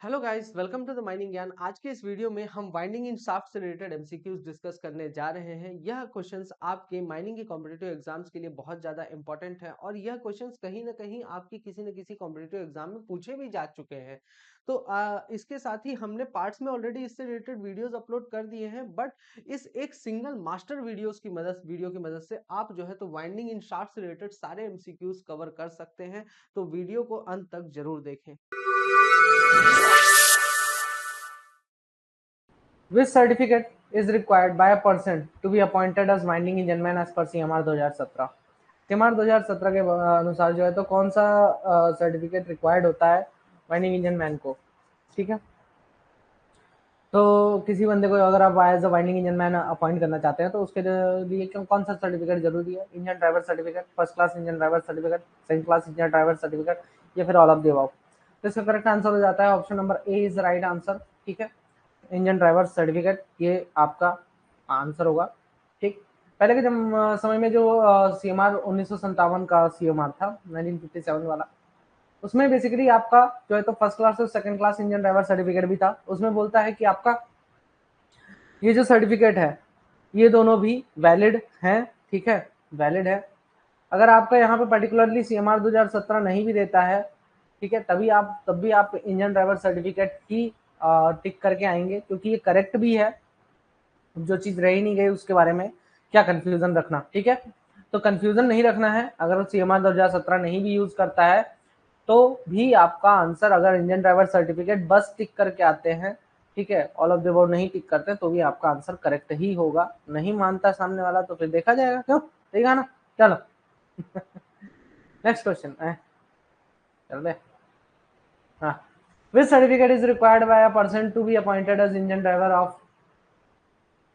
Hello guys, welcome to the mining Gyan. आज के इस वीडियो में हम वाइंडिंग इन शाफ्ट से रिलेटेड एमसीक्यूज डिस्कस करने जा रहे हैं। यह क्वेश्चंस आपके माइनिंग के कॉम्पिटिटिव एग्जाम्स के लिए बहुत ज़्यादा इंपॉर्टेंट है और यह क्वेश्चंस कहीं ना कहीं आपकी किसी न किसी कॉम्पिटिटिव एग्जाम में पूछे भी जा चुके हैं। तो इसके साथ ही हमने पार्ट्स में ऑलरेडी इससे रिलेटेड वीडियोज अपलोड कर दिए हैं, बट इस एक सिंगल मास्टर वीडियो की मदद से आप जो है तो वाइंडिंग इन शाफ्ट से रिलेटेड सारे एमसीक्यूज कवर कर सकते हैं। तो वीडियो को अंत तक जरूर देखें। Which certificate is required by a person to be appointed as winding engine man as per CMR 2017? CMR 2017 के अनुसार जो है तो कौन सा सर्टिफिकेट रिक्वायर्ड होता है वाइंडिंग इंजन मैन को। ठीक है, तो किसी बंदे को अगर आप as a winding engine man appoint करना चाहते हैं तो उसके लिए कौन सा सर्टिफिकेट जरूरी है? Engine driver certificate, first class engine driver certificate, second class engine driver certificate, या फिर ऑल ऑफ द अबव। तो इसका करेक्ट आंसर हो जाता है option number A is right answer. ठीक है, इंजन ड्राइवर सर्टिफिकेट ये आपका आंसर होगा। ठीक, पहले के जब समय में जो सीएमआर 1957 का सीएमआर था 1957 वाला, उसमें बेसिकली आपका जो है तो फर्स्ट क्लास और second class engine driver certificate भी था। उसमें बोलता है कि आपका ये जो सर्टिफिकेट है ये दोनों भी वैलिड हैं। ठीक है, वैलिड है। अगर आपका यहाँ पे पर्टिकुलरली सीएमआर 2017 नहीं भी देता है, ठीक है, तब भी आप इंजन ड्राइवर सर्टिफिकेट ही टिक करके आएंगे, क्योंकि ये करेक्ट भी है। जो चीज रही नहीं गई उसके बारे में क्या कंफ्यूजन रखना। ठीक है, तो कंफ्यूजन नहीं रखना है। अगर सीएमआर 2017 नहीं भी यूज करता है तो भी आपका आंसर, अगर इंजन ड्राइवर सर्टिफिकेट बस टिक करके आते हैं, ठीक है, ऑल ऑफ द अबव नहीं टिक करते तो भी आपका आंसर करेक्ट ही होगा। नहीं मानता सामने वाला तो फिर देखा जाएगा, क्यों, देखा ना। चलो नेक्स्ट क्वेश्चन चल दे। हाँ, which certificate is required by a person to be appointed as engine driver of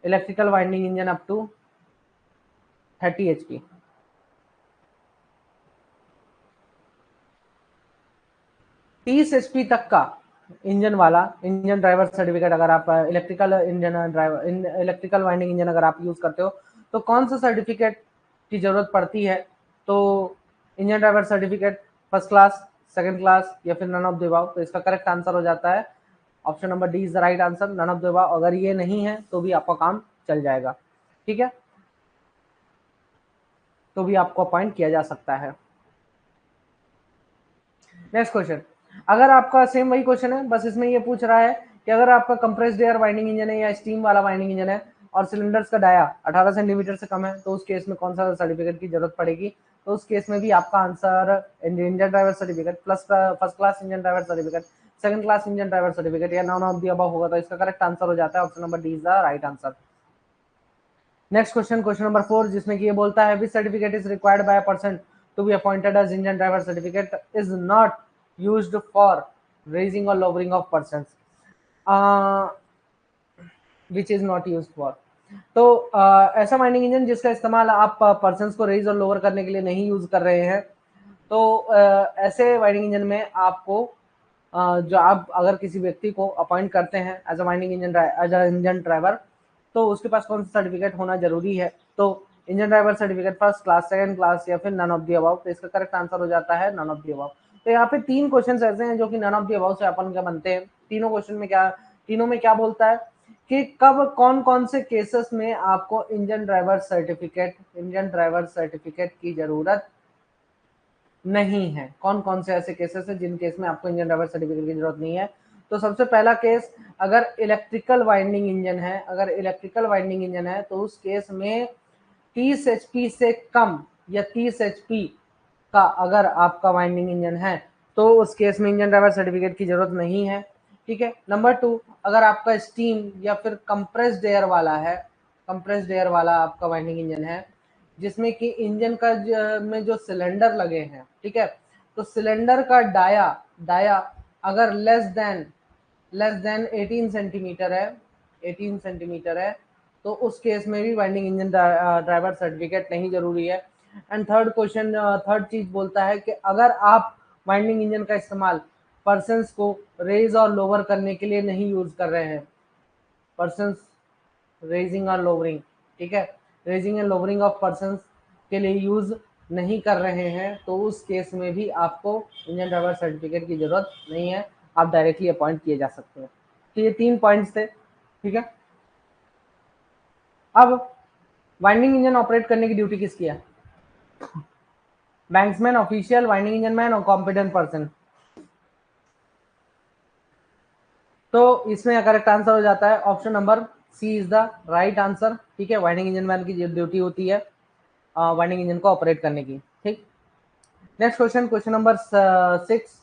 electrical winding engine up to 30 HP? 30 HP तक का इंजन वाला इंजन ड्राइवर सर्टिफिकेट अगर आप इलेक्ट्रिकल वाइंडिंग इंजन अगर आप यूज करते हो तो कौन सा सर्टिफिकेट की जरूरत पड़ती है? तो engine driver certificate, first class, second class, या फिर नन ऑफ द अबव। तो इसका करेक्ट आंसर हो जाता है option number D is the right answer, none of the above. अगर ये नहीं है तो भी आपका काम चल जाएगा। ठीक है, तो भी आपको अपॉइंट किया जा सकता है। नेक्स्ट क्वेश्चन, अगर आपका सेम वही क्वेश्चन है, बस इसमें ये पूछ रहा है कि अगर आपका कंप्रेस्ड एयर वाइंडिंग इंजन है या स्टीम वाला वाइंडिंग इंजन है और सिलेंडर्स का डाया 18 सेंटीमीटर से कम है तो उस केस में कौन सा सर्टिफिकेट की जरूरत पड़ेगी? तो उस केस में भी आपका answer engine driver certificate plus first class engine driver certificate, second class engine driver certificate, या नॉन ऑफ द अबव होगा। तो इसका करेक्ट आंसर हो जाता है option number D is the right answer. Next question, question number 4, जिसमें कि ये बोलता है which certificate is required by a person to be appointed as engine driver certificate is not used for raising और lowering of persons, which is not used for. तो ऐसा mining engine जिसका इस्तेमाल आप पर्सन्स को रेज और lower करने के लिए नहीं यूज कर रहे हैं, तो ऐसे वाइंडिंग इंजन में आपको जो आप अगर किसी व्यक्ति को अपॉइंट करते हैं as a winding engine as a engine driver, तो उसके पास कौन सा सर्टिफिकेट होना जरूरी है? तो engine driver certificate, first class, second class, या फिर नन ऑफ द अबव। तो इसका करेक्ट आंसर हो जाता है नन ऑफ द अबव। तो यहाँ पे 3 क्वेश्चन ऐसे हैं जो कि नन ऑफ द अबव से अपन के बनते हैं। तीनों क्वेश्चन में क्या, तीनों में क्या बोलता है कि कब कौन कौन से केसेस में आपको इंजन ड्राइवर सर्टिफिकेट की जरूरत नहीं है। कौन कौन से ऐसे केसेस है जिन केस में आपको इंजन ड्राइवर सर्टिफिकेट की जरूरत नहीं है? तो सबसे पहला केस, अगर इलेक्ट्रिकल वाइंडिंग इंजन है, तो उस केस में 30 एचपी से कम या 30 एचपी का अगर आपका वाइंडिंग इंजन है तो उस केस में इंजन ड्राइवर सर्टिफिकेट की जरूरत नहीं है। ठीक है, नंबर 2, अगर आपका स्टीम या फिर कंप्रेस्ड एयर वाला है, आपका वाइंडिंग इंजन है जिसमें कि इंजन का में जो सिलेंडर लगे हैं, ठीक है, तो सिलेंडर का डाया अगर लेस देन 18 सेंटीमीटर है, तो उस केस में भी वाइंडिंग इंजन ड्राइवर सर्टिफिकेट नहीं जरूरी है। एंड थर्ड चीज बोलता है कि अगर आप वाइंडिंग इंजन का इस्तेमाल पर्सन्स को रेज और लोअर करने के लिए नहीं यूज कर रहे हैं, पर्सन्स रेजिंग और लोअरिंग, ठीक है, raising and lowering of persons के लिए यूज नहीं कर रहे हैं, तो उस केस में भी आपको इंजन ड्राइवर सर्टिफिकेट की जरूरत नहीं है। आप डायरेक्टली अपॉइंट किए जा सकते हैं। तो ये 3 पॉइंट्स थे, ठीक है। अब वाइंडिंग इंजन ऑपरेट करने की ड्यूटी किसकी है? Banksman, official, winding engine man और कॉम्पिटेंट पर्सन। तो इसमें करेक्ट आंसर हो जाता है option number C is the right answer, ठीक है। वाइंडिंग इंजन मैन की ड्यूटी होती है वाइंडिंग इंजन को ऑपरेट करने की, ठीक। Next question, question number 6,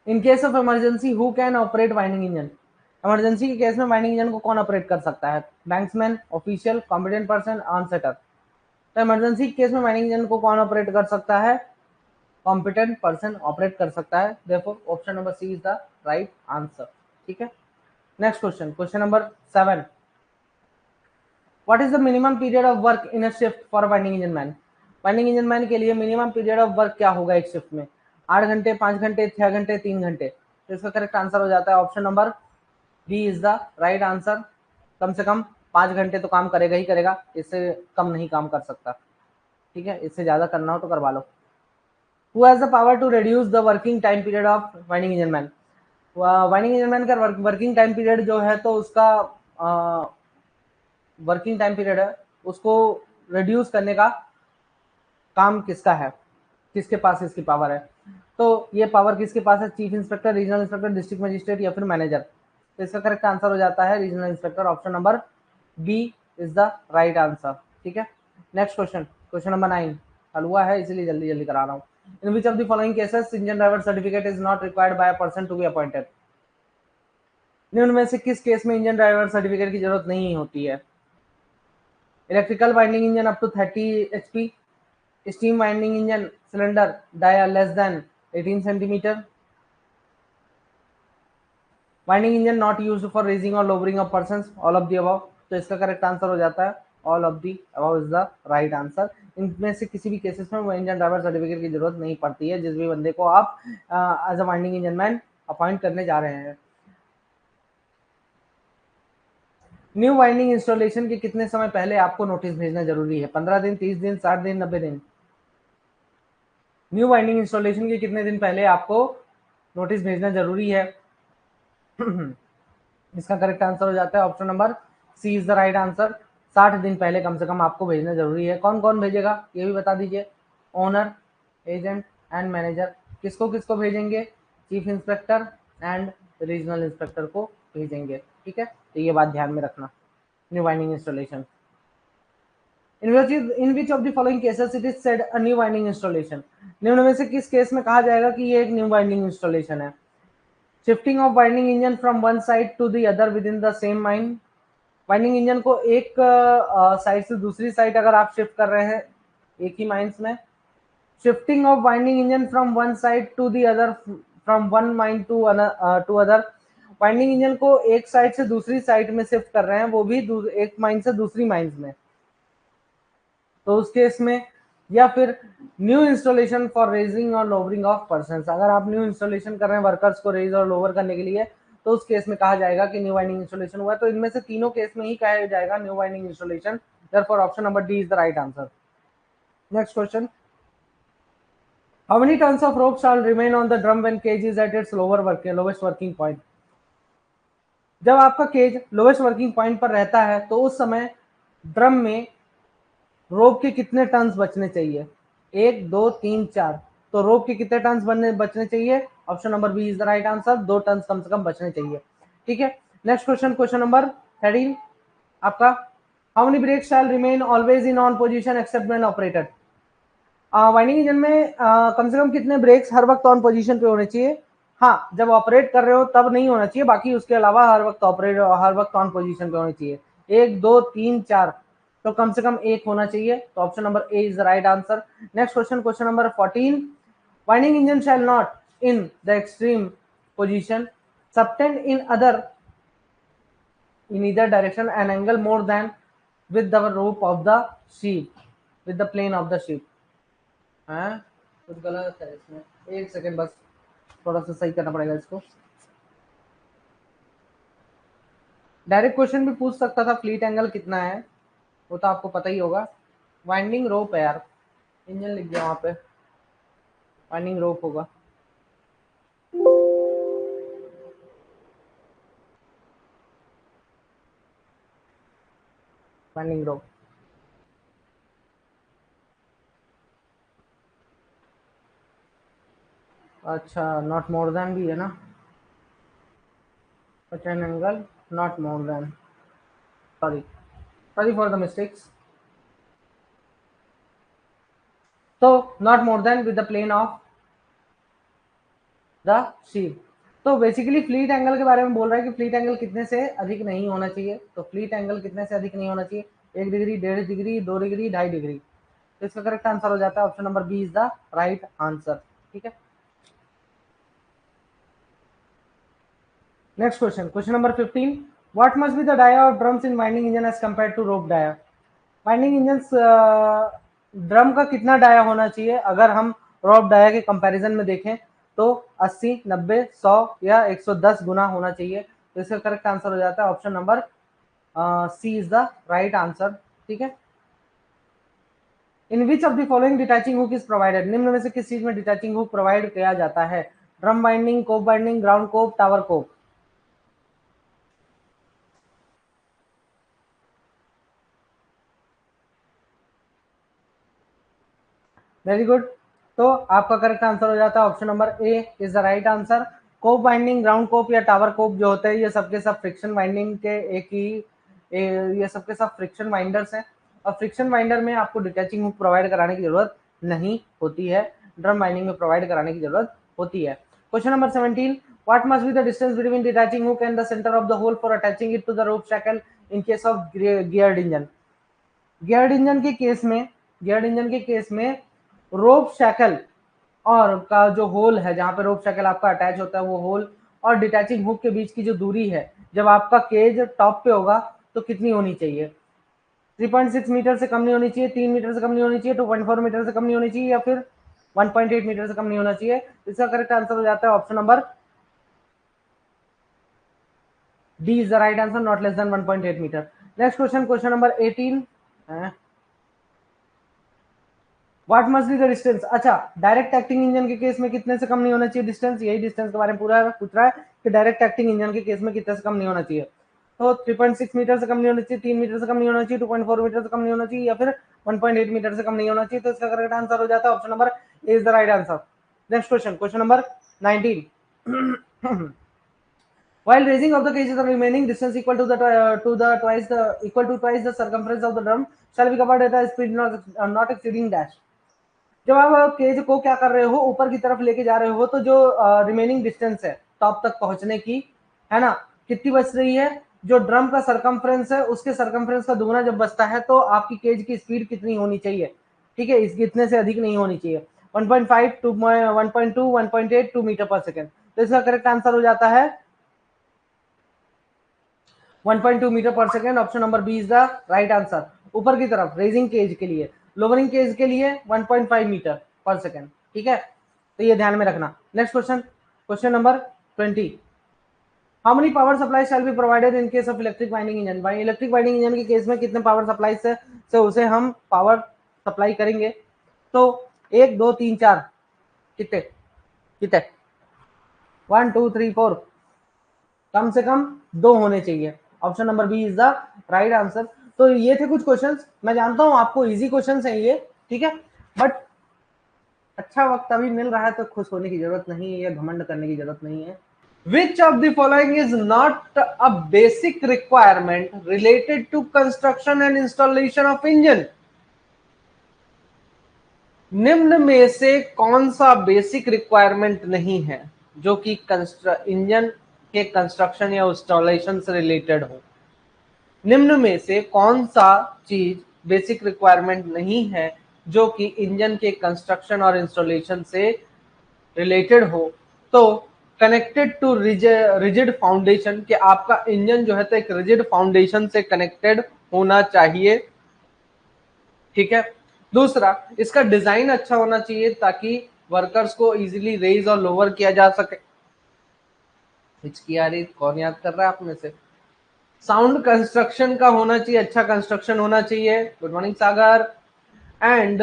in case of emergency who can operate winding engine? Emergency के केस में वाइंडिंग इंजन को कौन ऑपरेट कर सकता है? Banksman, official, competent person, on setter. तो इमरजेंसी के केस में वाइंडिंग इंजन को कौन ऑपरेट कर सकता है? कॉम्पिटेंट पर्सन ऑपरेट कर सकता है। Therefore option number C is the right answer, ठीक है। Next question, question number 7, what is the minimum period of work in a shift for winding engine man? Winding engine man के लिए minimum period of work क्या होगा एक shift में? 8 घंटे, 5 घंटे, 6 घंटे, 3 घंटे। तो इसका करेक्ट आंसर हो जाता है option number B is the right answer. कम से कम 5 घंटे तो काम करेगा ही करेगा, इससे कम नहीं काम कर सकता, ठीक है। इससे ज्यादा करना हो तो करवा लो। Who has the power to reduce the working time period of winding engine man? Winding engine man का वर्किंग टाइम पीरियड जो है, तो उसका वर्किंग टाइम पीरियड है, उसको रिड्यूस करने का काम किसका है? किसके पास इसकी पावर है? तो ये पावर किसके पास है? Chief inspector, regional inspector, district magistrate या फिर मैनेजर। तो इसका करेक्ट आंसर हो जाता है regional inspector. Option number B is the right answer, ठीक है। नेक्स्ट क्वेश्चन, क्वेश्चन नंबर 9 हल हुआ है, इसलिए जल्दी जल्दी करा रहा हूँ। In which of the following cases engine driver certificate is not required by a person to be appointed? निम्न में से किस केस में इंजन ड्राइवर सर्टिफिकेट की जरूरत नहीं होती है? Electrical winding engine up to 30 HP, steam winding engine cylinder dia less than 18 centimeter, winding engine not used for raising or lowering of persons, all of the above। तो इसका correct answer हो जाता है all of the above is the right answer. इनमें से किसी भी cases में इंजन ड्राइवर सर्टिफिकेट की जरूरत नहीं पड़ती है जिस भी बंदे को आप as a winding engine man appoint करने जा रहे हैं। न्यू वाइंडिंग इंस्टॉलेशन के कितने समय पहले आपको नोटिस भेजना जरूरी है? 15 दिन, 30 दिन, 60 दिन, 90 दिन। न्यू वाइंडिंग इंस्टॉलेशन के कितने दिन पहले आपको नोटिस भेजना जरूरी है? इसका करेक्ट आंसर हो जाता है option number C is the right answer. 60 दिन पहले कम से कम आपको भेजना जरूरी है। कौन कौन भेजेगा ये भी बता दीजिए। Owner, agent and manager. किसको किसको भेजेंगे? Chief inspector and regional inspector को भेजेंगे, ठीक है। तो ये बात ध्यान में रखना। New winding installation, in which of the following cases it is said a new winding installation? निम्न में से किस केस में कहा जाएगा कि ये एक न्यू वाइंडिंग इंस्टॉलेशन है? Shifting of winding engine from one side to the other within the same mine. Winding engine को एक साइड से दूसरी साइड अगर आप शिफ्ट कर रहे हैं एक ही माइंस में। Shifting of winding engine from one side to the other, from one mine to other. Winding engine को एक साइड से दूसरी साइड में शिफ्ट कर रहे हैं, वो भी एक माइन से दूसरी माइंस में। तो उस केस में, या फिर न्यू इंस्टॉलेशन फॉर रेजिंग और लोवरिंग ऑफ पर्सन। अगर आप न्यू इंस्टॉलेशन कर रहे हैं वर्कर्स को रेज और लोअर करने के लिए, तो उस केस में कहा जाएगा कि न्यू वाइंडिंग इंस्टॉलेशन हुआ है। तो इनमें से तीनों केस में ही कहा जाएगा new winding installation. Therefore option number D is the right answer. Next question, how many turns of rope shall remain on the drum when cage is at its lowest working point? जब आपका cage lowest working point पर रहता है तो उस समय drum में रोप के कितने टर्न्स बचने चाहिए? 1, 2, 3, 4। तो रोप के कितने टर्न्स बचने चाहिए? Option number B is the right answer. 2 turns कम से कम बचने चाहिए, ठीक है। नेक्स्ट क्वेश्चन, क्वेश्चन नंबर 13 आपका, how many brake shall remain always in on position except when operated? Winding engine में कम से कम कितने ब्रेक्स हर वक्त ऑन पोजीशन पे होने चाहिए? हाँ, जब ऑपरेट कर रहे हो तब नहीं होना चाहिए, बाकी उसके अलावा हर वक्त ऑन पोजीशन पे होने चाहिए। 1, 2, 3, 4। तो कम से कम एक होना चाहिए। तो option number A is the right answer. Next question, question number 14, winding engine shall not in the extreme position subtend in other in either direction an angle more than with the rope of the sheep, with the plane of the sheep। हाँ, कुछ गलत है इसमें, एक second बस, थोड़ा सा सही करना पड़ेगा इसको। डायरेक्ट क्वेश्चन भी पूछ सकता था फ्लीट एंगल कितना है, वो तो आपको पता ही होगा। वाइंडिंग रोप है यार, इंजन लिख दिया वहां पे, वाइंडिंग रोप होगा। Winding rope. अच्छा, नॉट मोर देन भी है ना, an angle not more than, sorry sorry for the mistakes. तो not more than with the plane of the sheave. तो बेसिकली फ्लीट एंगल के बारे में बोल रहा है कि फ्लीट एंगल कितने से अधिक नहीं होना चाहिए। तो फ्लीट एंगल कितने से अधिक नहीं होना चाहिए, 1 डिग्री, 1.5 डिग्री, 2 डिग्री, 2.5 डिग्री। तो इसका करेक्ट आंसर हो जाता है option number B is the right answer. ठीक है, next question, question number 15, what must be the dia of drums in winding engine as compare to rope dia. Winding engine drum का कितना dia होना चाहिए अगर हम रोप डाया के comparison में देखें तो 80, 90, 100 या 110 गुना होना चाहिए। तो इसका करेक्ट आंसर हो जाता है option number C is the right answer. ठीक है, in which of the following detaching hook is provided, निम्न में से किस चीज में डिटैचिंग हुक प्रोवाइड किया जाता है, drum winding, Koepe winding, ground Koepe, tower Koepe. Very good, तो आपका करेक्ट आंसर हो जाता है option number A is the right answer. Koepe winding, ground Koepe या टावर कोप जो होते हैं ये सबके सब फ्रिक्शन बाइंडिंग के एक ही ये सबके सब फ्रिक्शन बाइंडर्स हैं। और फ्रिक्शन बाइंडर में आपको डिटैचिंग हुक प्रोवाइड कराने की जरूरत नहीं होती है, ड्रम बाइंडिंग में प्रोवाइड कराने की जरूरत होती है। Question number 17, what must be the distance between detaching hook and the centre of the hole for attaching it to the rope shackle in case of geared engine. Geared engine के case में, geared engine के case में rope shackle और का जो whole है जहां पे रोप शैकल आपका अटैच होता है वो होल और डिटैचिंग हुक के बीच की जो दूरी है जब आपका केज टॉप पे होगा तो कितनी होनी चाहिए, 3.6 मीटर से कम नहीं होनी चाहिए, 3 मीटर से कम नहीं होनी चाहिए, 2.4 मीटर से कम नहीं होनी चाहिए या फिर 1.8 मीटर से कम नहीं होना चाहिए। इसका करेक्ट आंसर हो जाता है option number D is the right answer, not less than 1.8 metre. Next question, question number 18, what must be the distance. अच्छा, डायरेक्ट एक्टिंग इंजन के केस में कितने से कम नहीं होना चाहिए डिस्टेंस, यही डिस्टेंस के बारे में पूरा पूछ रहा है कि डायरेक्ट एक्टिंग इंजन के केस में कितने से कम नहीं होना चाहिए। तो 3.6 मीटर से कम नहीं होना चाहिए, 3 मीटर से कम नहीं होना चाहिए, 2.4 मीटर से कम नहीं होना चाहिए या फिर 1.8 मीटर से कम नहीं होना चाहिए। तो इसका करेक्ट आंसर हो जाता है option number A is the right answer. Next question, question number 19, while raising of the cage the remaining distance equal to twice the circumference of the drum shall be covered at a speed not exceeding dash। जब आप cage को क्या कर रहे हो ऊपर की तरफ लेके जा रहे हो तो जो रिमेनिंग डिस्टेंस है टॉप तक पहुंचने की, है ना, कितनी बच रही है, जो ड्रम का सरकमफ्रेंस है उसके सरकमफ्रेंस का दुगना जब बचता है तो आपकी केज की स्पीड कितनी होनी चाहिए। ठीक है, इसकी इतने से अधिक नहीं होनी चाहिए, 1.5 टू 1.2 1.8 2 मीटर पर सेकेंड। तो इसका करेक्ट आंसर हो जाता है 1.2 metre per second, option number B is the right answer. ऊपर की तरफ रेजिंग केज के लिए, लोअरिंग केज के लिए 1.5 मीटर पर सेकेंड। ठीक है, तो ये ध्यान में रखना। Next question, question number 20, how many power supply shall be provided in case of electric winding engine. भाई इलेक्ट्रिक वाइंडिंग इंजन के केस में कितने पावर सप्लाई से उसे हम पावर सप्लाई करेंगे। तो 1 2 3 4 कितने कितने 1 2 3 4, कम से कम 2 होने चाहिए, option number B is the right answer. तो ये थे कुछ क्वेश्चंस, मैं जानता हूं आपको इजी क्वेश्चंस हैं ये, ठीक है, बट अच्छा वक्त अभी मिल रहा है तो खुश होने की जरूरत नहीं है या घमंड करने की जरूरत नहीं है। Which of the following is not a basic requirement related to construction and installation of engine? निम्न में से कौन सा बेसिक रिक्वायरमेंट नहीं है जो कि इंजन के कंस्ट्रक्शन या इंस्टॉलेशन से रिलेटेड हो। निम्न में से कौन सा चीज बेसिक रिक्वायरमेंट नहीं है जो कि इंजन के कंस्ट्रक्शन और इंस्टॉलेशन से रिलेटेड हो। तो कनेक्टेड टू रिजिड फाउंडेशन, कि आपका इंजन जो है तो एक रिजिड फाउंडेशन से कनेक्टेड होना चाहिए। ठीक है, दूसरा इसका डिजाइन अच्छा होना चाहिए ताकि वर्कर्स को इजीली रेज और लोअर किया जा सके। हिचकी कौन याद कर रहा है आप में से। साउंड कंस्ट्रक्शन का होना चाहिए, अच्छा कंस्ट्रक्शन होना चाहिए, good morning Sagar. And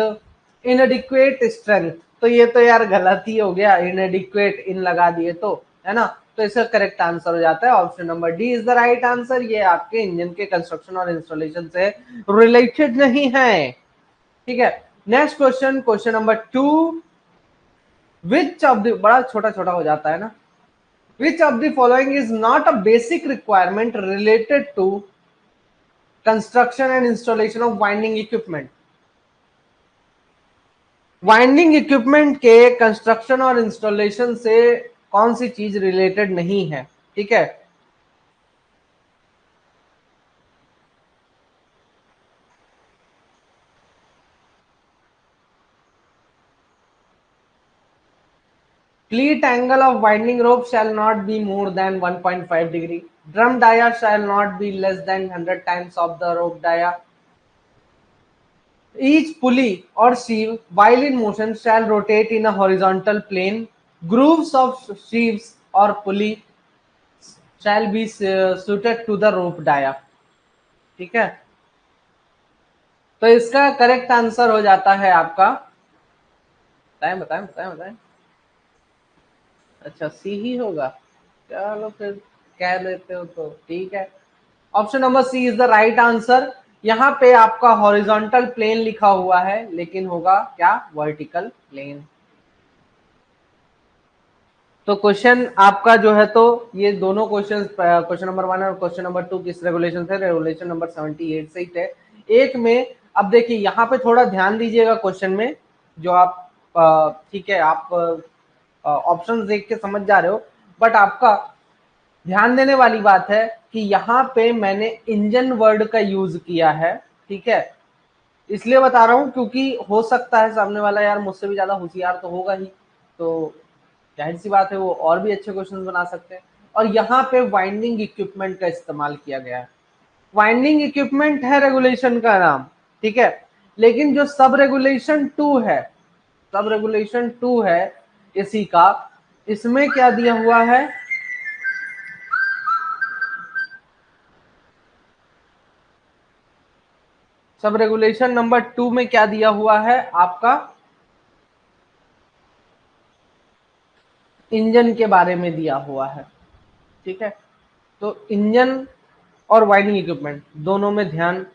इनएडिक्वेट strength, तो ये तो यार गलत ही हो गया, इनएडिक्वेट इन लगा दिए तो है ना। तो इसका करेक्ट आंसर हो जाता है option number D is the right answer. ये आपके इंजन के कंस्ट्रक्शन और इंस्टॉलेशन से रिलेटेड नहीं है, ठीक है। Next question, question number 2, which of the, बड़ा छोटा छोटा हो जाता है ना, which of the following is not a basic requirement related to construction and installation of winding equipment. Winding equipment के कंस्ट्रक्शन और इंस्टॉलेशन से कौन सी चीज रिलेटेड नहीं है, ठीक है। Fleet angle of winding rope shall not be more than 1.5 degree. Drum dia shall not be less than 100 times of the rope dia. Each pulley or sheave, while in motion, shall rotate in a horizontal plane. Grooves of sheaves or pulley shall be suited to the rope dia. ठीक है, तो इसका correct answer हो जाता है आपका, बताएं बताएं बताएं बताएं। अच्छा, सी ही होगा, चलो फिर कह देते हो तो ठीक है। Option number C is the right answer. यहाँ पे आपका हॉरिजॉन्टल प्लेन लिखा हुआ है, लेकिन होगा क्या, वर्टिकल प्लेन। तो क्वेश्चन आपका जो है, तो ये दोनों क्वेश्चन, क्वेश्चन नंबर 1 और क्वेश्चन नंबर 2 किस रेगुलेशन से, रेगुलेशन नंबर 78 से ही थे। एक में, अब देखिए यहाँ पे थोड़ा ध्यान दीजिएगा क्वेश्चन में, जो आप ठीक है, आप ऑप्शन देख के समझ जा रहे हो, बट आपका ध्यान देने वाली बात है कि यहाँ पे मैंने इंजन वर्ड का यूज किया है, ठीक है। इसलिए बता रहा हूं क्योंकि हो सकता है सामने वाला यार मुझसे भी ज्यादा होशियार तो होगा ही, तो जाहिर सी बात है वो और भी अच्छे क्वेश्चन बना सकते हैं। और यहाँ पे वाइंडिंग इक्विपमेंट का इस्तेमाल किया गया है। वाइंडिंग इक्विपमेंट है रेगुलेशन का नाम, ठीक है, लेकिन जो सब रेगुलेशन 2 है, सब रेगुलेशन 2 है इसी का, इसमें क्या दिया हुआ है, सब रेगुलेशन नंबर 2 में क्या दिया हुआ है आपका, इंजन के बारे में दिया हुआ है, ठीक है। तो इंजन और वाइंडिंग इक्विपमेंट दोनों में ध्यान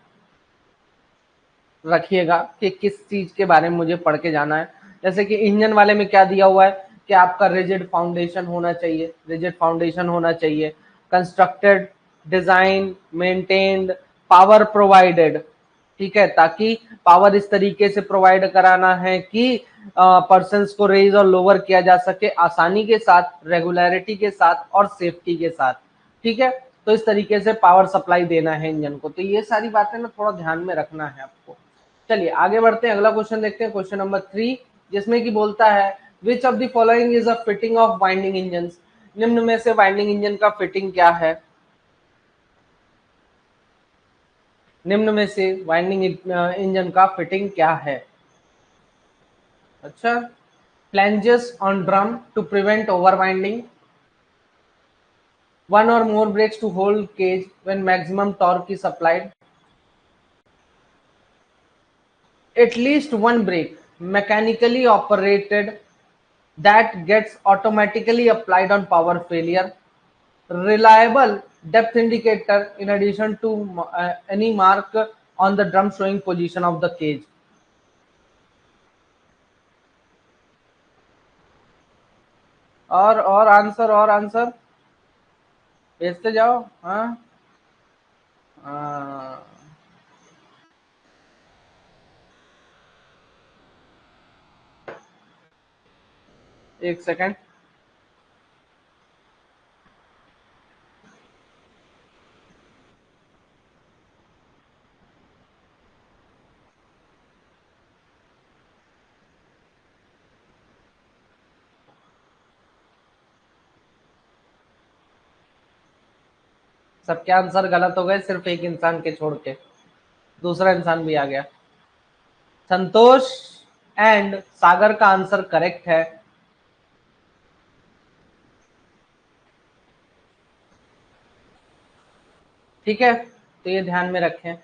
रखिएगा कि किस चीज के बारे में मुझे पढ़ के जाना है। जैसे कि इंजन वाले में क्या दिया हुआ है कि आपका रिजिड फाउंडेशन होना चाहिए, रिजिड फाउंडेशन होना चाहिए, constructed, design, maintained, power provided, ठीक है, ताकि पावर इस तरीके से प्रोवाइड कराना है कि पर्सन्स को रेज और लोअर किया जा सके आसानी के साथ, रेगुलरिटी के साथ और सेफ्टी के साथ, ठीक है। तो इस तरीके से पावर सप्लाई देना है इंजन को। तो ये सारी बातें ना थोड़ा ध्यान में रखना है आपको। चलिए आगे बढ़ते हैं, अगला क्वेश्चन देखते हैं, क्वेश्चन नंबर 3, जिसमें कि बोलता है विच of the following is a fitting of winding engine. निम्न में से वाइंडिंग इंजन का फिटिंग क्या है, निम्न में से वाइंडिंग इंजन का फिटिंग क्या है। अच्छा, flanges on drum to prevent over winding, one or more brakes to hold cage when maximum torque is applied, at least one brake mechanically operated that gets automatically applied on power failure, reliable depth indicator in addition to any mark on the drum showing position of the cage। और answer, और answer भेजते जाओ। हाँ, हाँ। एक second, सबके answer गलत हो गए सिर्फ एक इंसान के छोड़ के, दूसरा इंसान भी आ गया। संतोष एंड सागर का आंसर करेक्ट है। ठीक है, तो ये ध्यान में रखें,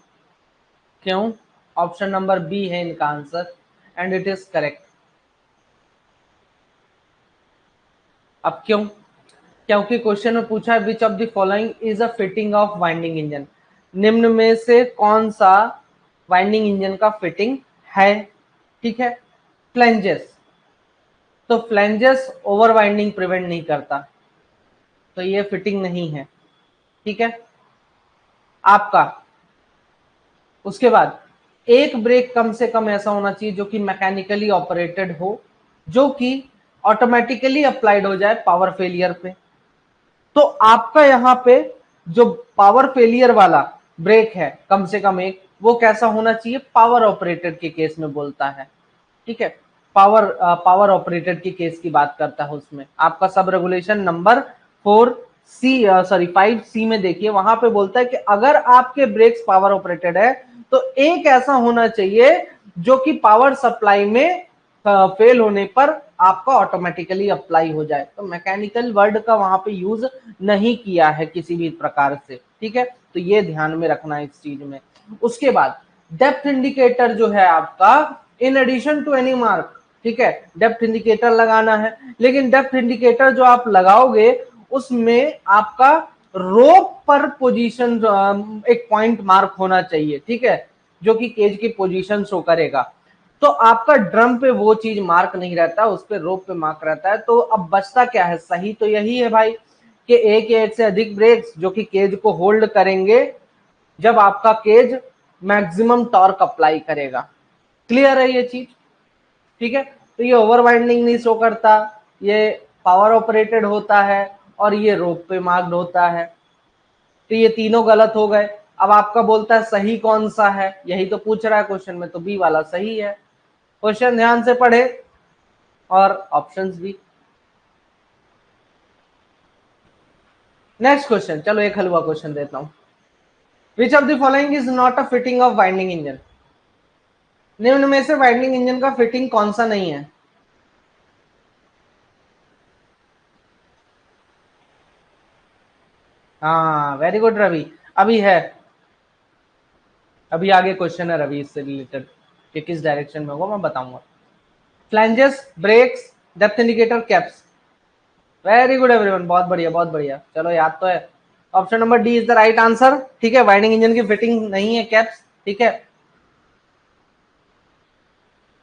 क्यों, ऑप्शन नंबर बी है इनका answer and it is correct. अब क्यों, क्योंकि क्वेश्चन में पूछा है विच of the following is a fitting of winding engine, निम्न में से कौन सा वाइंडिंग इंजन का फिटिंग है। ठीक है, फ्लैंजेस, तो फ्लैंजेस ओवर वाइंडिंग प्रिवेंट नहीं करता, तो ये फिटिंग नहीं है। ठीक है आपका। उसके बाद एक ब्रेक कम से कम ऐसा होना चाहिए जो कि मैकेनिकली ऑपरेटेड हो, जो कि ऑटोमेटिकली अप्लाइड हो जाए पावर फेलियर पे। तो आपका यहाँ पे जो पावर फेलियर वाला ब्रेक है कम से कम एक, वो कैसा होना चाहिए, पावर ऑपरेटेड के केस में बोलता है। ठीक है, पावर ऑपरेटेड की केस की बात करता है उसमें। आपका सब रेगुलेशन नंबर 5C में देखिए, वहां पे बोलता है कि अगर आपके ब्रेक्स पावर ऑपरेटेड है तो एक ऐसा होना चाहिए जो कि पावर सप्लाई में फेल होने पर आपका ऑटोमेटिकली अप्लाई हो जाए। तो मैकेनिकल वर्ड का वहां पे यूज नहीं किया है किसी भी प्रकार से। ठीक है, तो ये ध्यान में रखना है इस चीज में। उसके बाद डेप्थ इंडिकेटर जो है आपका, in addition to any mark, ठीक है, डेप्थ इंडिकेटर लगाना है, लेकिन डेप्थ इंडिकेटर जो आप लगाओगे उसमें आपका रोप पर पोजीशन एक पॉइंट मार्क होना चाहिए। ठीक है, जो कि केज की पोजीशन शो करेगा। तो आपका ड्रम पे वो चीज मार्क नहीं रहता, उस पे रोप पे मार्क रहता है। तो अब बचता क्या है, सही तो यही है भाई कि एक या एक से अधिक ब्रेक्स जो कि केज को होल्ड करेंगे जब आपका केज मैक्सिमम टॉर्क अप्लाई करेगा। क्लियर है ये चीज। ठीक है, तो ये ओवर वाइंडिंग नहीं शो करता, ये पावर ऑपरेटेड होता है और ये रोप पे मार्क्ड होता है। तो ये तीनों गलत हो गए। अब आपका बोलता है सही कौन सा है, यही तो पूछ रहा है क्वेश्चन में, तो बी वाला सही है। क्वेश्चन ध्यान से पढ़े और ऑप्शंस भी। नेक्स्ट क्वेश्चन, चलो एक हलवा क्वेश्चन देता हूं। विच of the following is not a fitting of winding engine, निम्न में से वाइंडिंग इंजन का फिटिंग कौन सा नहीं है। हाँ वेरी गुड रवि, अभी है, अभी आगे क्वेश्चन है रवि इससे रिलेटेड कि किस डायरेक्शन में होगा मैं बताऊंगा। Flanges, brakes, depth indicator, caps. Very good everyone, बहुत बढ़िया बहुत बढ़िया, चलो याद तो है। Option number D is the right answer. ठीक है, वाइंडिंग इंजन की फिटिंग नहीं है कैप्स। ठीक है,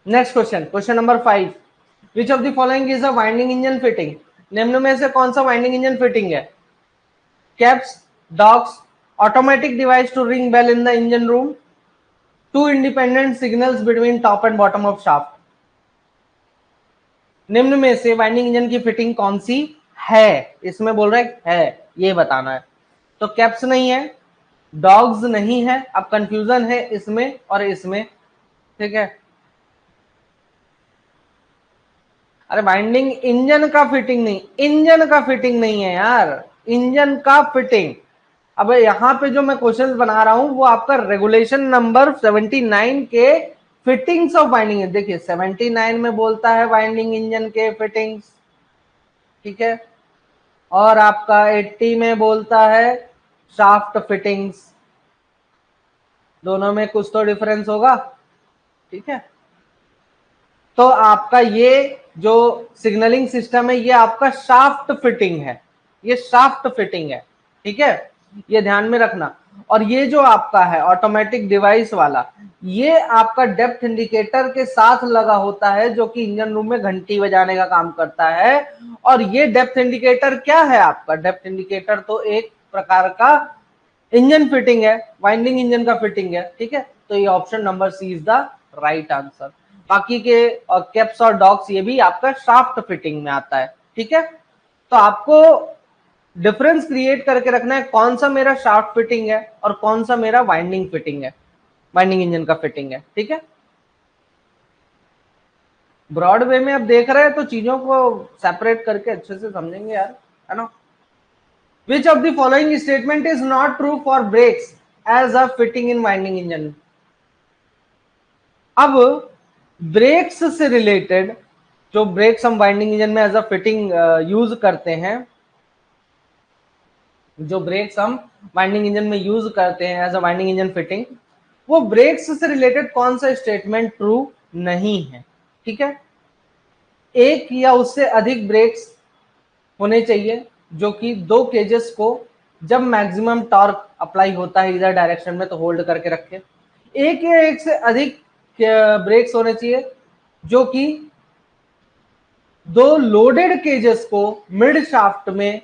next question, question number 5, which of the following is a winding engine fitting, निम्न में से कौन सा वाइंडिंग इंजन फिटिंग है। Caps, dogs, automatic device to ring bell in the engine room, two independent signals between top and bottom of shaft. निम्न में से winding engine की फिटिंग कौन सी है, इसमें बोल रहे है, ये बताना है। तो कैप्स नहीं है, डॉग्स नहीं है, अब कंफ्यूजन है इसमें और इसमें। ठीक है, अरे वाइंडिंग इंजन का फिटिंग नहीं, इंजन का फिटिंग नहीं है यार, इंजन का फिटिंग। अब यहाँ पे जो मैं क्वेश्चन बना रहा हूं वो आपका रेगुलेशन नंबर 79 के फिटिंग्स ऑफ वाइंडिंग है। देखिए 79 में बोलता है वाइंडिंग इंजन के फिटिंग्स, ठीक है, और आपका 80 में बोलता है शाफ्ट फिटिंग्स। दोनों में कुछ तो डिफरेंस होगा। ठीक है, तो आपका ये जो सिग्नलिंग सिस्टम है ये आपका शाफ्ट फिटिंग है, ये शाफ्ट फिटिंग है। ठीक है, ये ध्यान में रखना। और ये जो आपका है ऑटोमेटिक डिवाइस वाला, ये आपका डेप्थ इंडिकेटर के साथ लगा होता है जो कि इंजन रूम में घंटी बजाने का काम करता है। और ये डेप्थ इंडिकेटर क्या है, आपका डेप्थ इंडिकेटर तो एक प्रकार का इंजन फिटिंग है, वाइंडिंग इंजन का फिटिंग है। ठीक है, तो ये option number C is the right answer. बाकी के कैप्स और डॉग्स ये भी आपका शाफ्ट फिटिंग में आता है। ठीक है, तो आपको डिफरेंस क्रिएट करके रखना है कौन सा मेरा शाफ्ट फिटिंग है और कौन सा मेरा वाइंडिंग फिटिंग है, वाइंडिंग इंजन का फिटिंग है। ठीक है, ब्रॉड वे में अब देख रहे हैं तो चीजों को सेपरेट करके अच्छे से समझेंगे यार, है ना। Which of the following statement is not true for brakes as a fitting in winding engine? अब ब्रेक्स से रिलेटेड, जो ब्रेक्स हम वाइंडिंग इंजन में एज अ फिटिंग यूज करते हैं, जो ब्रेक्स हम वाइंडिंग इंजन में यूज करते हैं as a winding engine fitting, वो ब्रेक्स से रिलेटेड कौन सा स्टेटमेंट ट्रू नहीं है। ठीक है, एक या उससे अधिक ब्रेक्स होने चाहिए जो कि दो केजेस को जब मैक्सिमम टॉर्क अप्लाई होता है इधर डायरेक्शन में तो होल्ड करके रखे। एक या एक से अधिक ब्रेक्स होने चाहिए जो कि दो लोडेड केजेस को मिड शाफ्ट में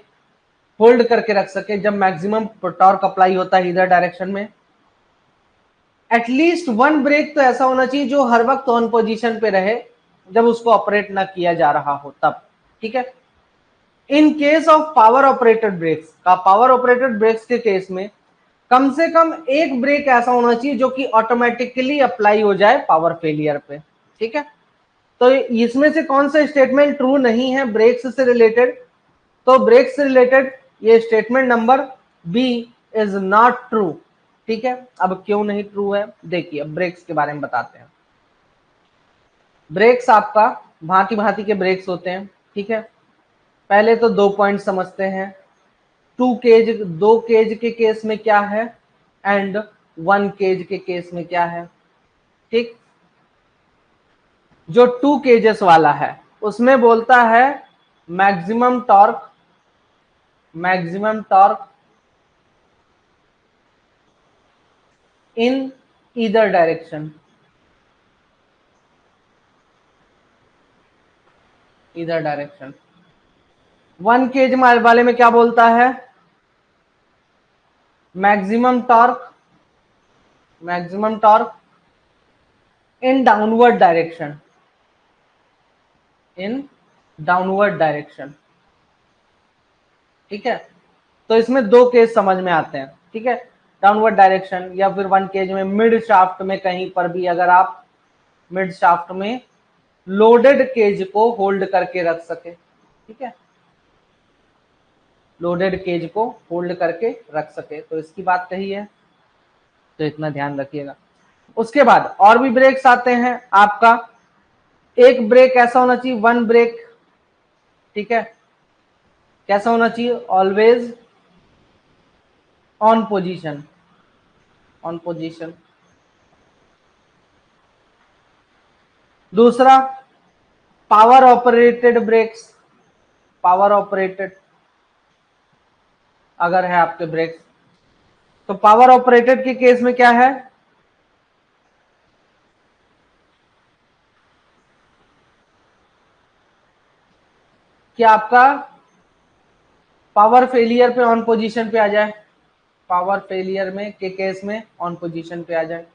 होल्ड करके रख सके जब मैक्सिमम टॉर्क अप्लाई होता है इधर डायरेक्शन में। एटलीस्ट वन ब्रेक तो ऐसा होना चाहिए जो हर वक्त ऑन पोजीशन पे रहे जब उसको ऑपरेट ना किया जा रहा हो तब, ठीक है। In case of power operated brakes का, पावर ऑपरेटेड ब्रेक्स के केस में कम से कम एक ब्रेक ऐसा होना चाहिए जो कि ऑटोमेटिकली अप्लाई हो जाए पावर फेलियर पे, ठीक है। तो इसमें से कौन सा स्टेटमेंट ट्रू नहीं है ब्रेक्स से रिलेटेड? तो ब्रेक्स से रिलेटेड ये statement number B is not true, ठीक है। अब क्यों नहीं ट्रू है देखिए, अब ब्रेक्स के बारे में बताते हैं। ब्रेक्स आपका भांति भांति के ब्रेक्स होते हैं, ठीक है। पहले तो 2 पॉइंट समझते हैं। 2 केज, 2 केज के केस में क्या है एंड 1 केज के केस में क्या है, ठीक। जो 2 केजेस वाला है उसमें बोलता है maximum torque, maximum torque in either direction, either direction. 1 cage वाले में क्या बोलता है? Maximum torque, maximum torque in downward direction, in downward direction, ठीक है। तो इसमें 2 केस समझ में आते हैं, ठीक है। डाउनवर्ड डायरेक्शन या फिर 1 केज में मिड शाफ्ट में कहीं पर भी अगर आप मिड शाफ्ट में लोडेड केज को होल्ड करके रख सके, ठीक है, लोडेड केज को होल्ड करके रख सके, तो इसकी बात कही है, तो इतना ध्यान रखिएगा। उसके बाद और भी ब्रेक्स आते हैं आपका। एक ब्रेक ऐसा होना चाहिए, 1 ब्रेक, ठीक है, कैसा होना चाहिए? Always on position, on position. दूसरा power operated brakes, power operated अगर है आपके ब्रेक्स, तो पावर ऑपरेटेड के केस में क्या है? कि आपका पावर फेलियर पे ऑन पोजीशन पे आ जाए, पावर फेलियर में के केस में ऑन पोजीशन पे आ जाए,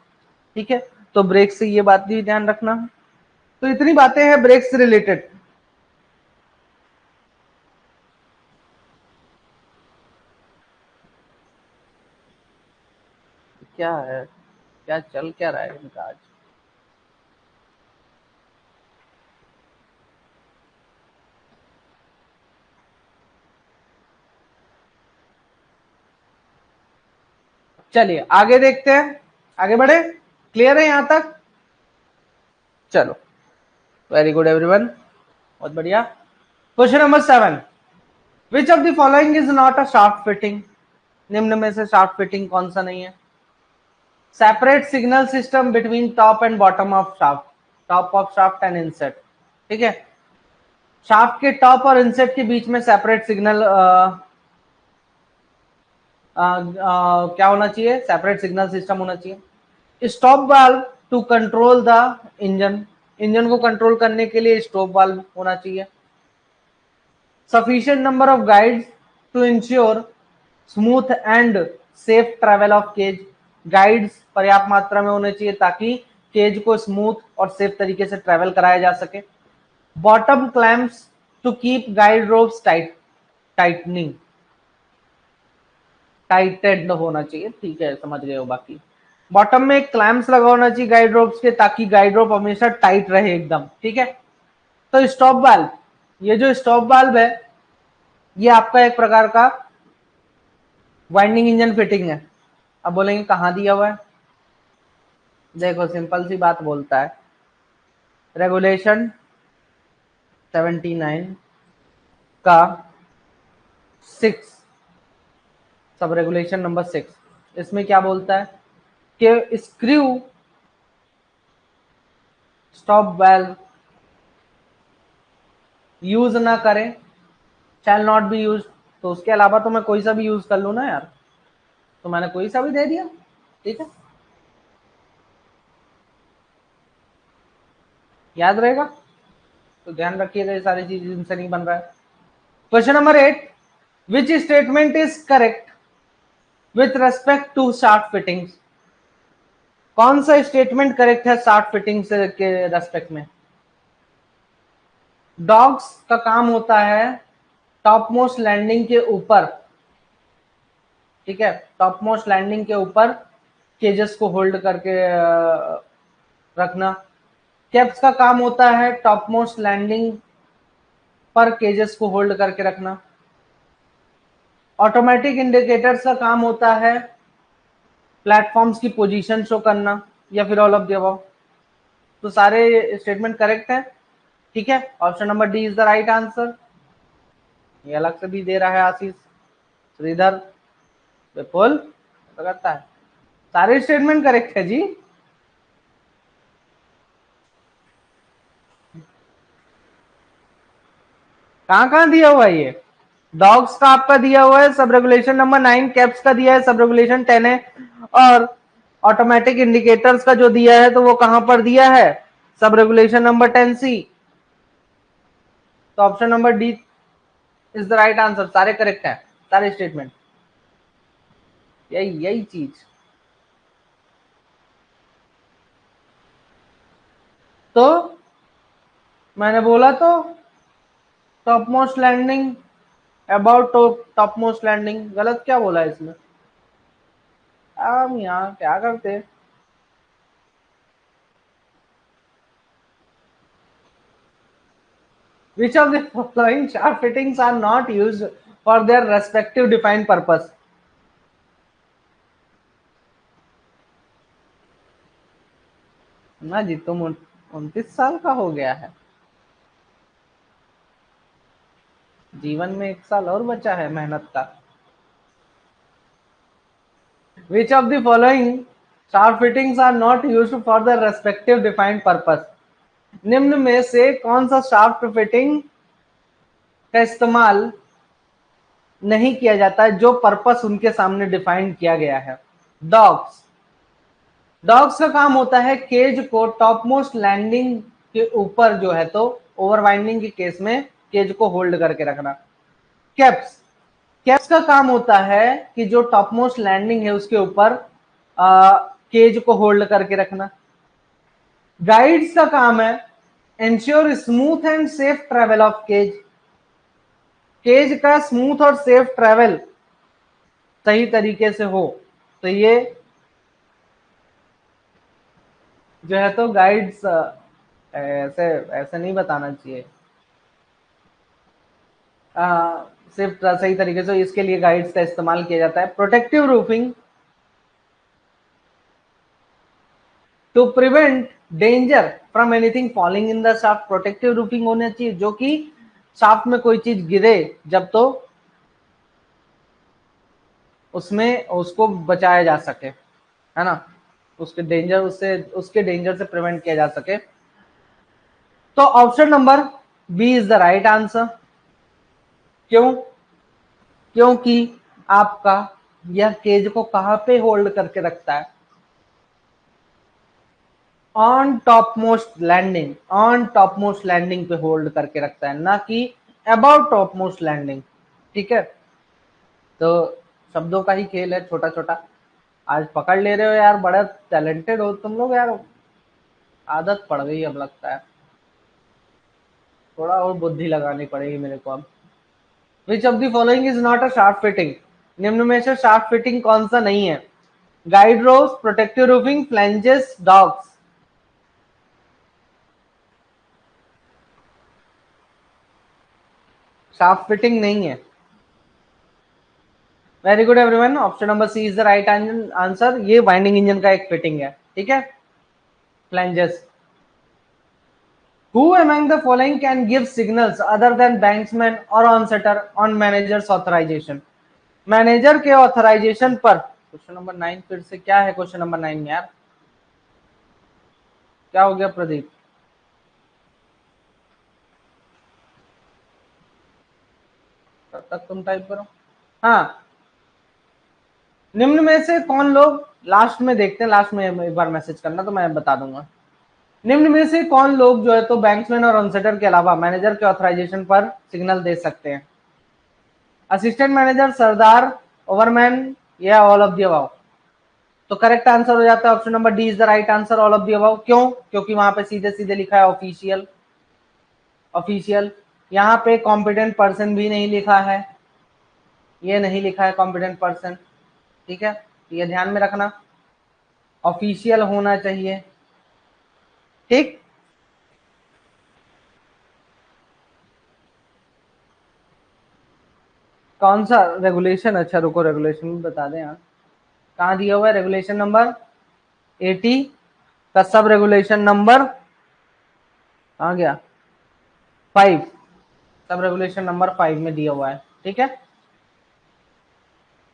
ठीक है। तो ब्रेक से ये बात भी ध्यान रखना। तो इतनी बातें हैं ब्रेक से रिलेटेड। क्या है, क्या चल क्या रहा है इनका आज? चलिए आगे देखते हैं, आगे बढ़े। क्लियर है यहां तक? चलो, वेरी गुड एवरीवन, बहुत बढ़िया। Question number 7, which of the following is not a shaft fitting? निम्न में से शाफ्ट फिटिंग कौन सा नहीं है? Separate signal system between top and bottom of shaft, top of shaft and inset, ठीक है। शाफ्ट के टॉप और इनसेट के बीच में सेपरेट सिग्नल क्या होना चाहिए? सेपरेट सिग्नल सिस्टम होना चाहिए। Stop valve to control the engine, engine को कंट्रोल करने के लिए स्टॉप वाल्व होना चाहिए। Sufficient number of guides to ensure smooth and safe travel of cage, guides पर्याप्त मात्रा में होने चाहिए ताकि केज को स्मूथ और सेफ तरीके से ट्रेवल कराया जा सके। Bottom clamps to keep guide ropes tight, tightening, tighted होना चाहिए, ठीक है, समझ गए हो। बाकी बॉटम में एक क्लैम्प्स लगा होना चाहिए गाइड रोप्स के ताकि गाइड रोप हमेशा टाइट रहे एकदम, ठीक है। तो स्टॉप वाल्व, ये जो स्टॉप वाल्व है ये आपका एक प्रकार का वाइंडिंग इंजन फिटिंग है। अब बोलेंगे कहां दिया हुआ है? देखो सिंपल सी बात बोलता है, रेगुलेशन 79 का 6, सब रेगुलेशन नंबर 6, इसमें क्या बोलता है कि स्क्रू स्टॉप वाल्व यूज ना करें, शैल नॉट बी यूज तो उसके अलावा तो मैं कोई सा भी यूज कर लूँ ना यार, तो मैंने कोई सा भी दे दिया, ठीक है, याद रहेगा, तो ध्यान रखिएगा ये सारी चीज इनसे नहीं बन रहा है। Question number 8, which statement is correct with respect to short fittings? कौन सा स्टेटमेंट करेक्ट है शार्ट फिटिंग्स के रेस्पेक्ट में? डॉग्स का काम होता है टॉप मोस्ट लैंडिंग के ऊपर, ठीक है, टॉप मोस्ट लैंडिंग के ऊपर केजेस को होल्ड करके रखना। कैप्स का काम होता है टॉप मोस्ट लैंडिंग पर केजेस को होल्ड करके रखना। ऑटोमेटिक इंडिकेटर्स का काम होता है प्लेटफॉर्म्स की पोजीशन शो करना, या फिर ऑल ऑफ द अबव। तो सारे स्टेटमेंट करेक्ट है, ठीक है। Option number D is the right answer. ये अलग से भी दे रहा है आशीष, श्रीधर, विपुल, तो करता है, सारे स्टेटमेंट करेक्ट है जी। कहाँ कहाँ दिया हुआ है ये? डॉग्स का आपका दिया हुआ है सब रेगुलेशन नंबर 9, कैप्स का दिया है सब रेगुलेशन 10 है, और ऑटोमेटिक इंडिकेटर्स का जो दिया है तो वो कहां पर दिया है? Sub regulation number 10C। तो option number D is the right answer, सारे करेक्ट है, सारे स्टेटमेंट, यही यही चीज। तो मैंने बोला तो top most landing, about top most landing, गलत क्या बोला इसमें? हम यहाँ क्या करते? Which of the following shaft fittings are not used for their respective defined purpose? ना जी, तुम 29 साल का हो गया है, जीवन में 1 साल और बचा है मेहनत का। Which of the following shaft fittings are not used for the respective defined purpose? निम्न में से कौन सा शाफ्ट फिटिंग का इस्तेमाल नहीं किया जाता है जो पर्पस उनके सामने डिफाइन किया गया है? डॉग्स, डॉग्स का काम होता है केज को टॉप मोस्ट लैंडिंग के ऊपर जो है तो ओवर वाइंडिंग के केस में केज को होल्ड करके रखना। कैप्स, कैप्स का काम होता है कि जो टॉप मोस्ट लैंडिंग है उसके ऊपर केज को होल्ड करके रखना। गाइड्स का काम है ensure smooth and safe travel of cage, cage का स्मूथ और सेफ ट्रेवल सही तरीके से हो, तो ये जो है तो गाइड्स, ऐसे ऐसे नहीं बताना चाहिए, सिर्फ सही तरीके से इसके लिए गाइड्स का इस्तेमाल किया जाता है। Protective roofing to prevent danger from anything falling in the shaft, protective roofing होना चाहिए जो कि शाफ्ट में कोई चीज गिरे जब तो उसमें उसको बचाया जा सके, है ना, उसके डेंजर से प्रिवेंट किया जा सके। तो option number B is the right answer. क्यों? क्योंकि आपका यह केज को कहां पे होल्ड करके रखता है? On top most landing, on top most landing पे होल्ड करके रखता है, ना कि अबाउट टॉप मोस्ट लैंडिंग, ठीक है। तो शब्दों का ही खेल है, छोटा छोटा, आज पकड़ ले रहे हो यार, बड़ा टैलेंटेड हो तुम लोग यार, आदत पड़ गई अब लगता है, थोड़ा और बुद्धि लगानी पड़ेगी मेरे को अब। Which of the following is not a शार्प फिटिंग? निम्न में से शार्प फिटिंग कौन सा नहीं है? Guide ropes, protective roofing, flanges, dogs. शार्प फिटिंग नहीं है। Very good everyone, option number C is the right answer. ये वाइंडिंग इंजन का एक फिटिंग है, ठीक है, flanges. Who among the following can give signals other than banksman or onsetter on manager's authorization? Manager के authorisation पर, question number 9 फिर से क्या है क्वेश्चन नंबर 9 में यार, क्या हो गया प्रदीप? तब तक तुम टाइप करो। हाँ, निम्न में से कौन लोग, लास्ट में देखते हैं, लास्ट में एक बार मैसेज करना तो मैं बता दूंगा। निम्न में से कौन लोग जो है तो बैंक्समैन और अनसेटर के अलावा मैनेजर के ऑथराइजेशन पर सिग्नल दे सकते हैं? असिस्टेंट मैनेजर, सरदार, ओवरमैन या ऑल ऑफ द अबव? तो करेक्ट आंसर हो जाता है option number D is the right answer, all of the above. क्यों? क्योंकि वहां पे सीधे सीधे लिखा है ऑफिशियल। ऑफिशियल, यहाँ पे कॉम्पिटेंट पर्सन भी नहीं लिखा है, ये नहीं लिखा है कॉम्पिटेंट पर्सन, ठीक है, तो ये ध्यान में रखना, ऑफिशियल होना चाहिए, ठीक। कौन सा रेगुलेशन? अच्छा रुको, रेगुलेशन भी बता दें यार, कहाँ दिया हुआ है रेगुलेशन नंबर 80 का सब रेगुलेशन नंबर कहाँ गया, 5, सब रेगुलेशन नंबर 5 में दिया हुआ है, ठीक है।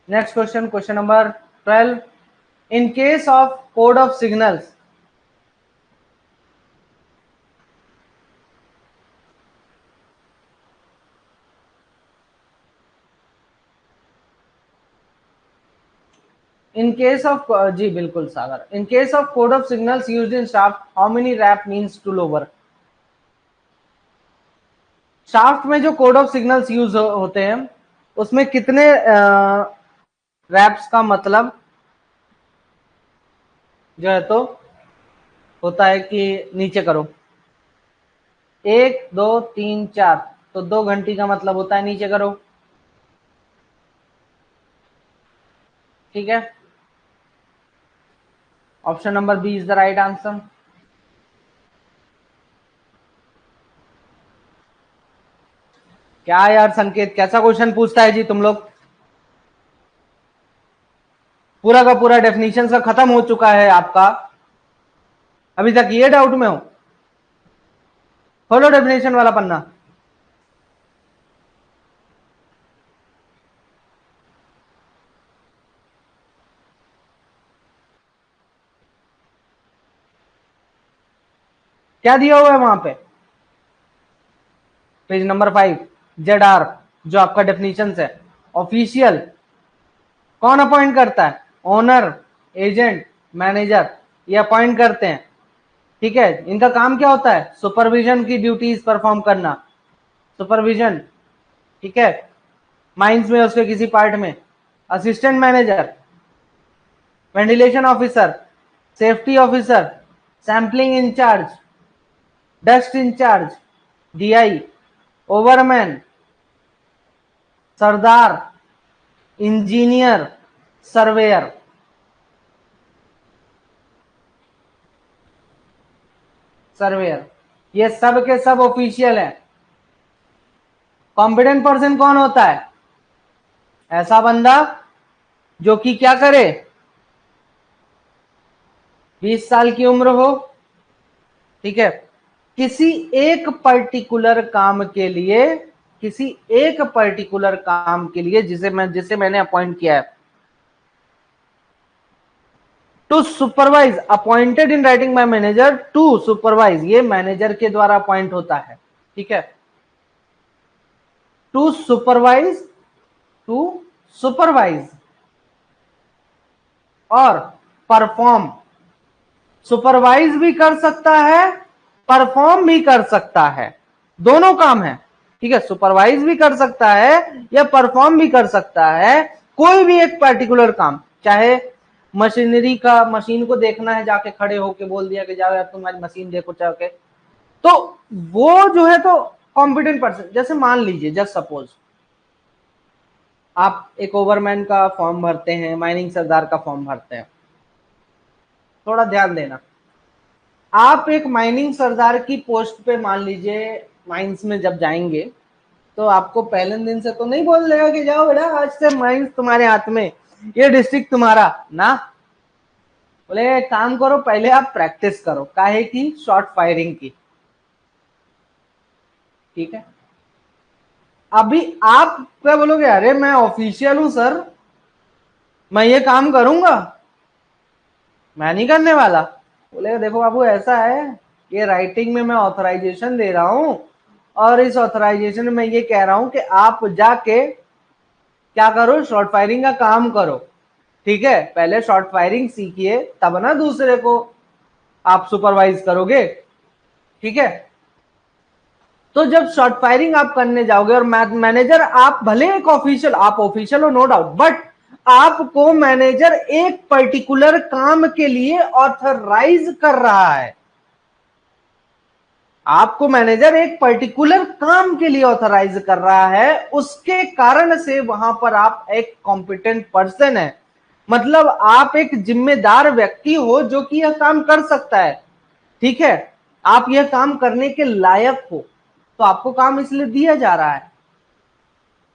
Next question, question number 12, in case of code of signals, in case of जी बिल्कुल सागर, in case of code of signals used in shaft, how many rap means to lower? Shaft में जो code of signals use होते हैं उसमें कितने raps का मतलब जो है तो होता है कि नीचे करो, 1 2 3 4, तो 2 घंटी का मतलब होता है नीचे करो, ठीक है। Option number B is the right answer. क्या यार संकेत, कैसा क्वेश्चन पूछता है जी तुम लोग? पूरा का पूरा डेफिनेशन का खत्म हो चुका है आपका, अभी तक ये डाउट में हो? खोलो डेफिनेशन वाला पन्ना। क्या दिया हुआ है वहां पे? पेज नंबर 5, जेड आर, जो आपका डेफिनेशन है। ऑफिशियल कौन अपॉइंट करता है? ओनर, एजेंट, मैनेजर, ये अपॉइंट करते हैं, ठीक है। इनका काम क्या होता है? सुपरविजन की ड्यूटीज परफॉर्म करना, सुपरविजन, ठीक है, माइंस में उसके किसी पार्ट में। Assistant manager, ventilation officer, safety officer, sampling incharge, dust incharge, DI, overman, सरदार, इंजीनियर, सर्वेयर। सर्वेयर, ये सब के सब ऑफिशियल है। कॉम्पिटेंट पर्सन कौन होता है? ऐसा बंदा जो कि क्या करे, 20 साल की उम्र हो, ठीक है, किसी एक पर्टिकुलर काम के लिए, किसी एक पर्टिकुलर काम के लिए जिसे मैंने अपॉइंट किया है। To supervise, appointed in writing by manager to supervise, ये मैनेजर के द्वारा अपॉइंट होता है, ठीक है। टू सुपरवाइज, टू सुपरवाइज और परफॉर्म, सुपरवाइज भी कर सकता है, परफॉर्म भी कर सकता है, दोनों काम है, ठीक है। सुपरवाइज भी कर सकता है या परफॉर्म भी कर सकता है, कोई भी एक पर्टिकुलर काम, चाहे मशीनरी का, मशीन को देखना है, जाके खड़े होके बोल दिया कि जाओ यार तुम्हारी मशीन देखो चाहे, तो वो जो है तो कॉम्पिटेंट पर्सन। जैसे मान लीजिए, जस्ट सपोज आप एक ओवरमैन का फॉर्म भरते हैं, माइनिंग सरदार का फॉर्म भरते हैं, थोड़ा ध्यान देना, आप एक माइनिंग सरदार की पोस्ट पे मान लीजिए माइंस में जब जाएंगे तो आपको पहले दिन से तो नहीं बोल देगा कि जाओ बेटा आज से माइंस तुम्हारे हाथ में, ये डिस्ट्रिक्ट तुम्हारा ना, बोले काम करो, पहले आप प्रैक्टिस करो, काहे की? शॉर्ट फायरिंग की, ठीक है। अभी आप क्या बोलोगे, अरे मैं ऑफिशियल हूं सर, मैं ये काम करूंगा, मैं नहीं करने वाला। बोले देखो बाबू ऐसा है, ये राइटिंग में मैं ऑथराइजेशन दे रहा हूं और इस ऑथराइजेशन में ये कह रहा हूं कि आप जाके क्या करो, शॉर्ट फायरिंग का काम करो, ठीक है। पहले शॉर्ट फायरिंग सीखिए, तब ना दूसरे को आप सुपरवाइज करोगे, ठीक है। तो जब शॉर्ट फायरिंग आप करने जाओगे और मैनेजर, आप भले एक ऑफिशियल, आप ऑफिशियल हो नो डाउट, बट आपको मैनेजर एक पर्टिकुलर काम के लिए ऑथराइज कर रहा है, आपको मैनेजर एक पर्टिकुलर काम के लिए ऑथराइज कर रहा है, उसके कारण से वहां पर आप एक कॉम्पिटेंट पर्सन है, मतलब आप एक जिम्मेदार व्यक्ति हो जो कि यह काम कर सकता है, ठीक है। आप यह काम करने के लायक हो, तो आपको काम इसलिए दिया जा रहा है।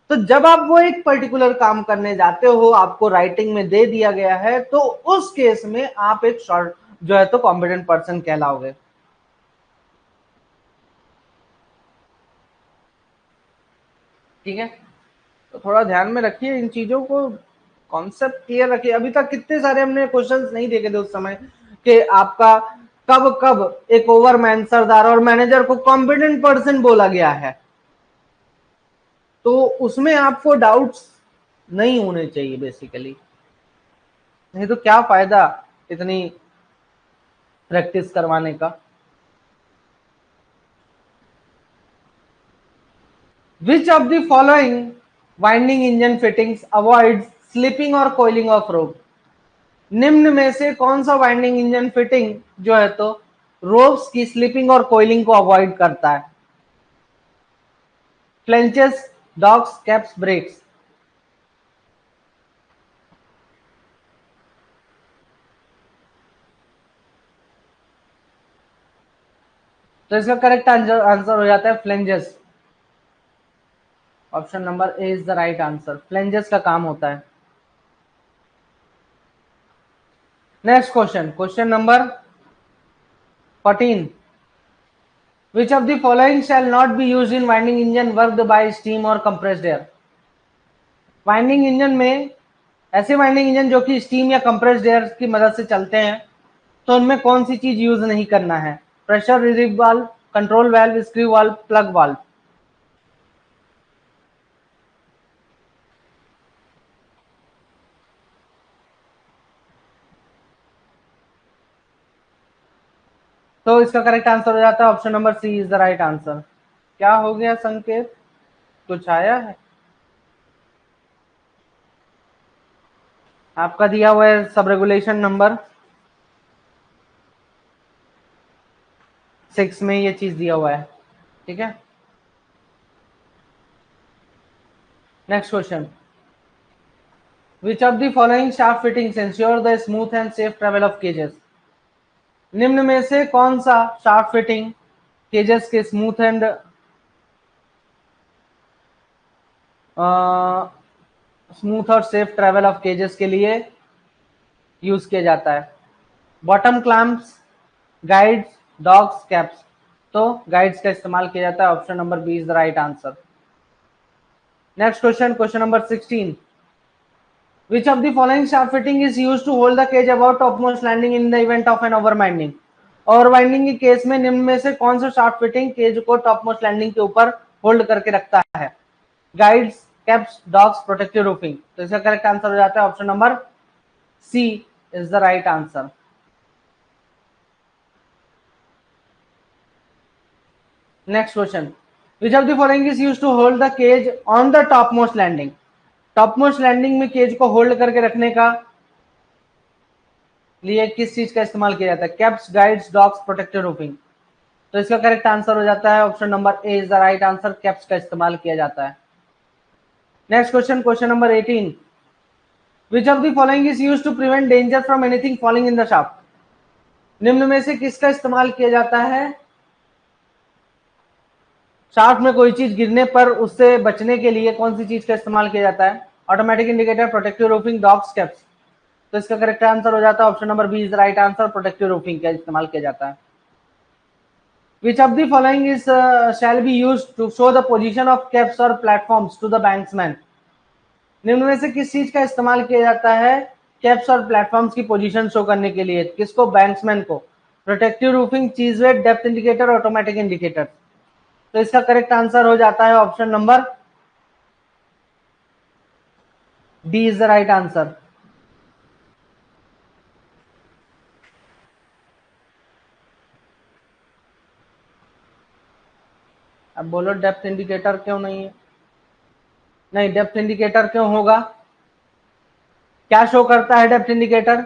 तो जब आप वो एक पर्टिकुलर काम करने जाते हो, आपको राइटिंग में दे दिया गया है, तो उस केस में आप एक शॉर्ट जो है तो कॉम्पिटेंट पर्सन कहलाओगे। ठीक है, तो थोड़ा ध्यान में रखिए इन चीजों को, कॉन्सेप्ट क्लियर रखिए। अभी तक कितने सारे हमने क्वेश्चंस नहीं देखे थे उस समय कि आपका कब कब एक ओवरमैन, सरदार और मैनेजर को कॉम्पिटेंट पर्सन बोला गया है, तो उसमें आपको डाउट्स नहीं होने चाहिए बेसिकली, नहीं तो क्या फायदा इतनी प्रैक्टिस करवाने का। Which of the following winding engine fittings avoids slipping or coiling of rope? निम्न में से कौन सा वाइंडिंग इंजन फिटिंग जो है तो रोप्स की स्लिपिंग और कोइलिंग को अवॉइड करता है? फ्लेंचेस, डॉग्स, कैप्स, ब्रेक्स। तो इसका करेक्ट आंसर हो जाता है flanges. Option number A is the right answer, flanges का काम होता है। Next question, question number 14, which of the following shall not be used in winding engine worked by steam or compressed air? Winding engine में, ऐसे winding engine जो कि steam या compressed air की मदद से चलते हैं, तो उनमें कौन सी चीज यूज नहीं करना है? Pressure relief valve, control valve, screw valve, plug valve. तो इसका करेक्ट आंसर हो जाता है option number C is the right answer. क्या हो गया संकेत, कुछ आया है? आपका दिया हुआ है सब रेगुलेशन नंबर 6 में ये चीज दिया हुआ है, ठीक है। Next question, which of the following shaft fittings ensure the smooth and safe travel of cages? निम्न में से कौन सा शाफ्ट फिटिंग केजेस के स्मूथ एंड स्मूथ और सेफ ट्रेवल ऑफ केजेस के लिए यूज किया जाता है? Bottom clamps, guides, dogs, caps. तो गाइड्स का इस्तेमाल किया जाता है, option number B is the right answer. Next question, question number 16, which of the following shaft fitting is used to hold the cage above topmost landing in the event of an overwinding? Overwinding के case में निम्न में से कौन सा shaft fitting cage को topmost landing के ऊपर होल्ड करके रखता है? Guides, caps, dogs, protective roofing. तो इसका करेक्ट आंसर हो जाता है option number C is the right answer. Next question, which of the following is used to hold the cage on the topmost landing? Topmost landing में cage को hold करके रखने का लिए किस चीज का इस्तेमाल किया जाता है? Caps, guides, dogs, protective roofing. तो इसका करेक्ट आंसर हो जाता है option number A is the right answer, caps का इस्तेमाल किया जाता है। Next question, question number 18, which of the following is used to prevent danger from anything falling in the shaft? निम्न में से किसका इस्तेमाल किया जाता है शाफ्ट में कोई चीज गिरने पर उससे बचने के लिए? कौन सी चीज का इस्तेमाल किया जाता है? Automatic indicator, protective roofing, dogs, caps. तो इसका करेक्ट आंसर हो जाता है option number B is the right answer, protective roofing का इस्तेमाल किया जाता है। Which of the following is shall be used to show the position of caps or platforms to the banksman? निम्न में से किस चीज का इस्तेमाल किया जाता है कैप्स और प्लेटफॉर्म्स की पोजीशन शो करने के लिए? किसको? बैंक्समैन को। Protective roofing, cheese weight, depth indicator, automatic indicator. तो इसका करेक्ट आंसर हो जाता है option number D is the right answer. अब बोलो डेप्थ इंडिकेटर क्यों नहीं है? नहीं, डेप्थ इंडिकेटर क्यों होगा? क्या शो करता है डेप्थ इंडिकेटर?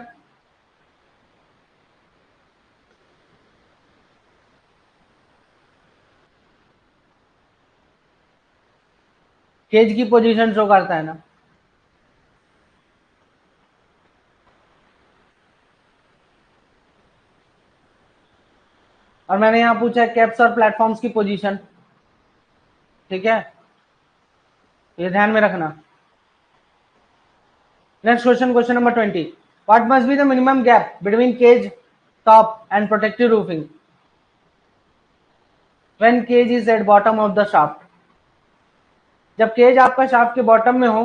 केज की पोजीशन शो करता है ना। और मैंने यहां पूछा है कैप्स और प्लेटफॉर्म्स की पोजीशन, ठीक है, ये ध्यान में रखना। Next question, question number 20, what must be the minimum gap between cage top and protective roofing when cage is at bottom of the shaft? जब केज आपका शाफ्ट के बॉटम में हो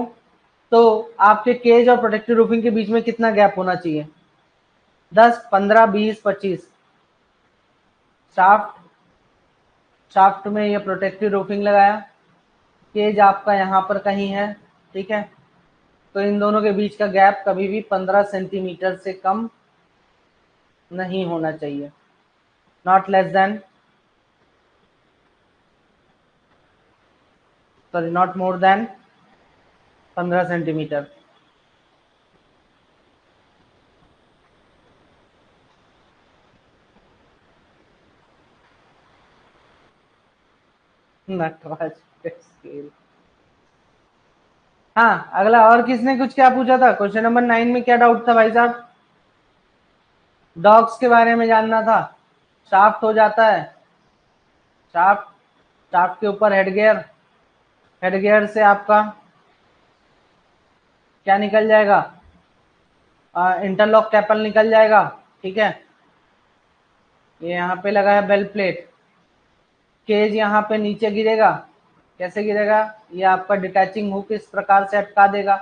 तो आपके केज और प्रोटेक्टिव रूफिंग के बीच में कितना गैप होना चाहिए? 10, 15, 20, 25? शाफ्ट, शाफ्ट में ये प्रोटेक्टिव रूफिंग लगाया, केज आपका यहाँ पर कहीं है, ठीक है, तो इन दोनों के बीच का गैप कभी भी 15 सेंटीमीटर से कम नहीं होना चाहिए, not less than, sorry not more than 15 centimetre. Nataraj scale. हाँ, अगला, और किसने कुछ क्या पूछा था? क्वेश्चन नंबर 9 में क्या डाउट था भाई साहब? डॉग्स के बारे में जानना था। शाफ्ट हो जाता है, शाफ्ट, शाफ्ट के ऊपर हेड गियर, हेड गियर से आपका क्या निकल जाएगा? इंटरलॉक कैपल निकल जाएगा, ठीक है, ये यहाँ पे लगा है बेल प्लेट, केज यहाँ पे नीचे गिरेगा, कैसे गिरेगा? ये आपका डिटैचिंग हुक इस प्रकार से अटका देगा,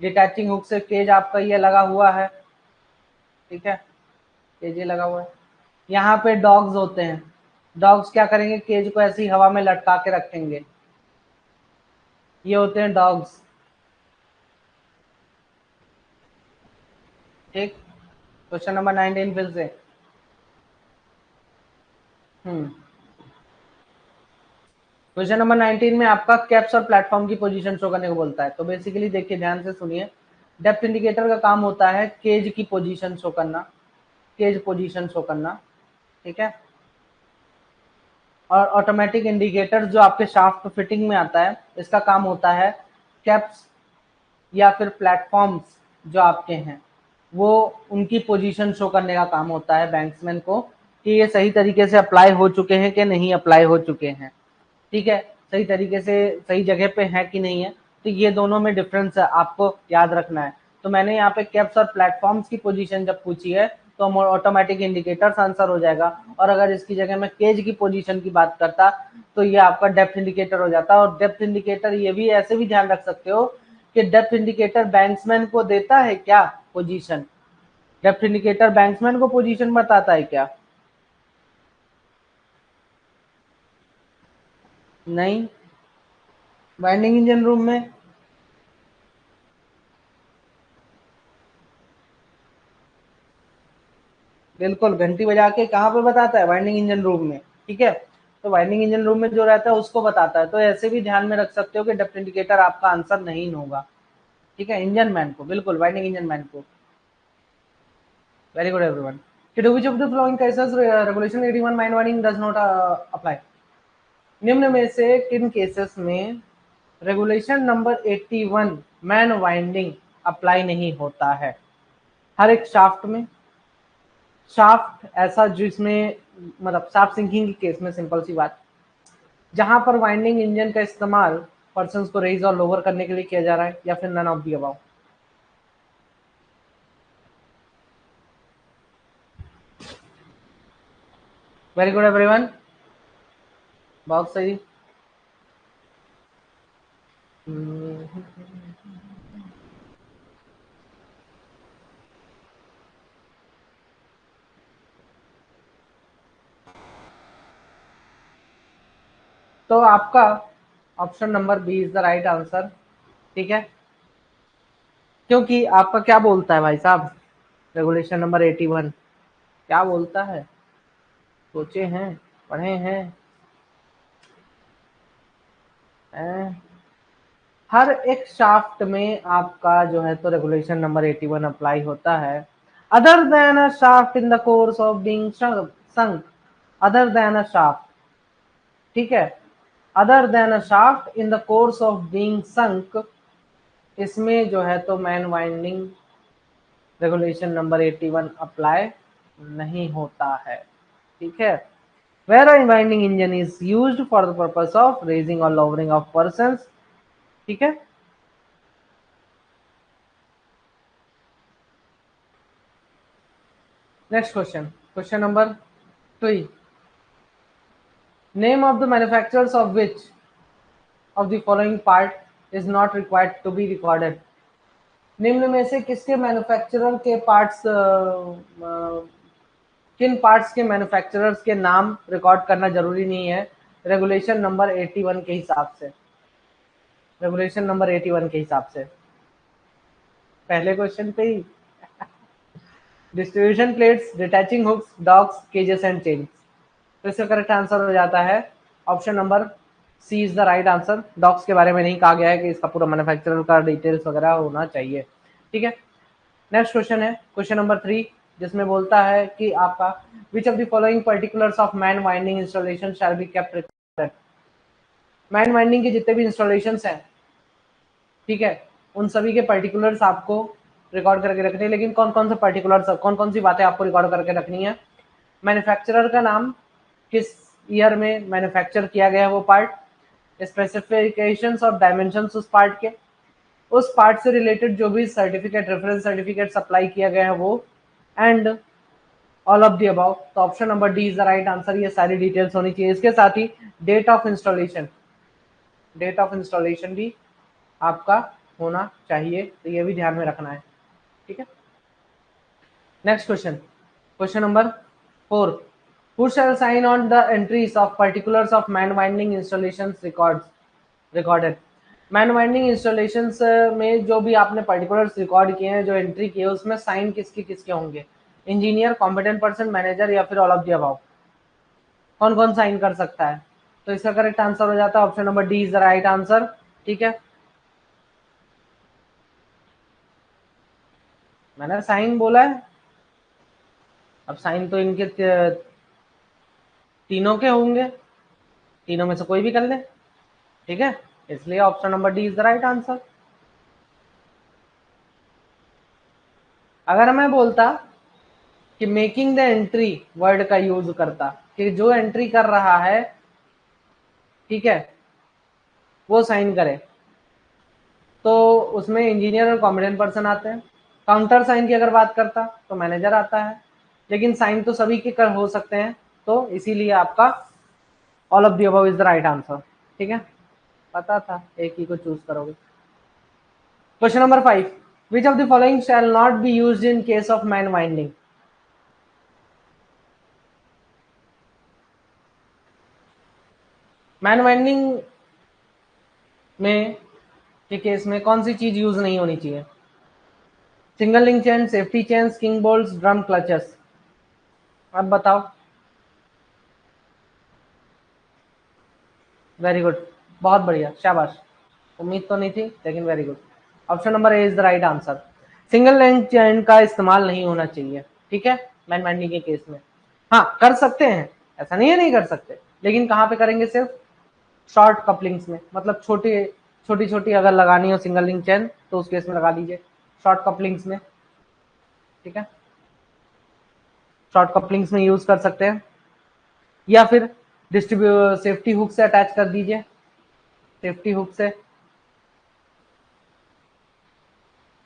डिटैचिंग हुक से केज आपका ये लगा हुआ है, ठीक है, केज ये लगा हुआ है। यहाँ पे डॉग्स होते हैं, डॉग्स क्या करेंगे? केज को ऐसी हवा में लटका के रखेंगे, ये होते हैं डॉग्स, ठीक। क्वेश्चन नंबर 19 फिर से। क्वेश्चन नंबर 19 में आपका कैप्स और प्लेटफॉर्म की पोजीशन शो करने को बोलता है। तो बेसिकली देखिए, ध्यान से सुनिए, डेप्थ इंडिकेटर का काम होता है केज की पोजीशन शो करना, केज पोजीशन शो करना, ठीक है, और ऑटोमेटिक इंडिकेटर जो आपके शाफ्ट फिटिंग में आता है, इसका काम होता है कैप्स या फिर प्लेटफॉर्म्स जो आपके हैं, वो उनकी पोजीशन शो करने का काम होता है बैंक्समैन को, कि ये सही तरीके से अप्लाई हो चुके हैं कि नहीं अप्लाई हो चुके हैं, ठीक है, सही तरीके से सही जगह पे है कि नहीं है। तो ये दोनों में डिफरेंस है, आपको याद रखना है। तो मैंने यहाँ पे कैप्स और प्लेटफॉर्म्स की पोजीशन जब पूछी है तो हम ऑटोमेटिक इंडिकेटर्स आंसर हो जाएगा, और अगर इसकी जगह मैं केज की पोजीशन की बात करता तो ये आपका डेप्थ इंडिकेटर हो जाता। और डेप्थ इंडिकेटर ये भी ऐसे भी ध्यान रख सकते हो कि डेप्थ इंडिकेटर बैंक्समैन को देता है क्या पोजीशन? डेप्थ इंडिकेटर बैंक्समैन को पोजीशन बताता है क्या? नहीं, वाइंडिंग इंजन रूम में बिल्कुल घंटी बजा के कहाँ पे बताता है? वाइंडिंग इंजन रूम में, ठीक है, तो वाइंडिंग इंजन रूम में जो रहता है उसको बताता है। तो ऐसे भी ध्यान में रख सकते हो कि डेप्थ इंडिकेटर आपका आंसर नहीं होगा, ठीक है, इंजन मैन को, बिल्कुल वाइंडिंग इंजन मैन को। Very good everyone. कि which of the following cases regulation 81 mine winding does not apply? निम्न में से किन केसेस में regulation number 81 man winding apply नहीं होता है? हर एक शाफ्ट में, शाफ्ट ऐसा जिसमें, मतलब शाफ्ट सिंकिंग के केस में, सिंपल सी बात, जहां पर वाइंडिंग इंजन का इस्तेमाल पर्सन को रेज और लोअर करने के लिए किया जा रहा है, या फिर none of the above? Very good everyone, बहुत सही। तो आपका option number B is the right answer, ठीक है। क्योंकि आपका क्या बोलता है भाई साहब, रेगुलेशन नंबर 81 क्या बोलता है, सोचे हैं, पढ़े हैं? हर एक शाफ्ट में आपका जो है तो रेगुलेशन नंबर 81 अप्लाई होता है, other than a shaft in the course of being sunk, other than a shaft, ठीक है, other than a shaft in the course of being sunk, इसमें जो है तो man winding regulation number 81 apply नहीं होता है, ठीक है। Where a winding engine is used for the purpose of raising और लोअरिंग ऑफ पर्सन्स, ठीक है। Next question, question number 3, name of the manufacturers of which of the following part is not required to be recorded, निम्न में से किसके manufacturer के parts, किन parts के मैन्युफैक्चरर्स के नाम रिकॉर्ड करना जरूरी नहीं है रेगुलेशन नंबर 81 के हिसाब से, रेगुलेशन नंबर 81 के हिसाब से। पहले क्वेश्चन पे ही distribution plates, detaching hooks, dogs, cages and chains, तो इसका करेक्ट आंसर हो जाता है option number C is the right answer. Dogs के बारे में नहीं कहा गया है कि इसका पूरा मैन्युफैक्चरर का डिटेल्स वगैरह होना चाहिए, ठीक है। नेक्स्ट क्वेश्चन है क्वेश्चन नंबर 3, जिसमें बोलता है कि आपका विच of the following particulars of man winding installation shall be kept recorded, man winding के जितने भी इंस्टॉलेशंस हैं, ठीक है, उन सभी के पर्टिकुलर्स आपको रिकॉर्ड करके रखने हैं, लेकिन कौन कौन से पर्टिकुलर्स, कौन कौन सी बातें आपको रिकॉर्ड करके रखनी है, मैन्युफैक्चरर का नाम, किस ईयर में मैन्युफैक्चर किया गया है वो पार्ट, स्पेसिफिकेशंस और डायमेंशंस उस पार्ट के, उस पार्ट से रिलेटेड जो भी सर्टिफिकेट, रेफरेंस सर्टिफिकेट सप्लाई किया गया है वो, and all of the above. तो option number D is the right answer, ये सारी डिटेल्स होनी चाहिए। इसके साथ ही date of installation, date of installation भी आपका होना चाहिए, तो ये भी ध्यान में रखना है, ठीक है। Next question, question number 4, who shall sign on the entries of particulars of man winding installations recorded, man winding installations में जो भी आपने पर्टिकुलर्स रिकॉर्ड किए हैं, जो एंट्री किए, उसमें साइन किसके किसके होंगे, इंजीनियर, कॉम्पिटेंट पर्सन, मैनेजर या फिर ऑल ऑफ द अबव, कौन कौन साइन कर सकता है? तो इसका करेक्ट आंसर हो जाता है option number D is the right answer, ठीक है। मैंने साइन बोला है, अब साइन तो इनके तीनों के होंगे, तीनों में से कोई भी कर ले, ठीक है, इसलिए option number D is the right answer. अगर मैं बोलता कि मेकिंग द एंट्री वर्ड का यूज करता, कि जो एंट्री कर रहा है, ठीक है, वो साइन करे, तो उसमें इंजीनियर और कॉम्पिटेंट पर्सन आते हैं। काउंटर साइन की अगर बात करता तो मैनेजर आता है, लेकिन साइन तो सभी के कर हो सकते हैं, तो इसीलिए आपका all of the above is the right answer, ठीक है। पता था एक ही को चूज करोगे। Question number 5, which of the following shell not B used in case of man winding, man winding में के केस में कौन सी चीज यूज नहीं होनी चाहिए, single link chain, safety chain, king bolts, drum clutches, अब बताओ। वेरी गुड, बहुत बढ़िया, शाबाश, उम्मीद तो नहीं थी लेकिन very good, option number A is the right answer. Single link chain का इस्तेमाल नहीं होना चाहिए, ठीक है, मैन वाइंडिंग के केस में। हाँ कर सकते हैं, ऐसा नहीं है नहीं कर सकते, लेकिन कहाँ पे करेंगे, सिर्फ शॉर्ट कपलिंग्स में, मतलब छोटी छोटी छोटी अगर लगानी हो सिंगल लिंक चेन तो उस केस में लगा लीजिए, शॉर्ट कपलिंग्स में, ठीक है, शॉर्ट कपलिंग्स में यूज कर सकते हैं, या फिर सेफ्टी हुक से अटैच कर दीजिए, सेफ्टी हुक से,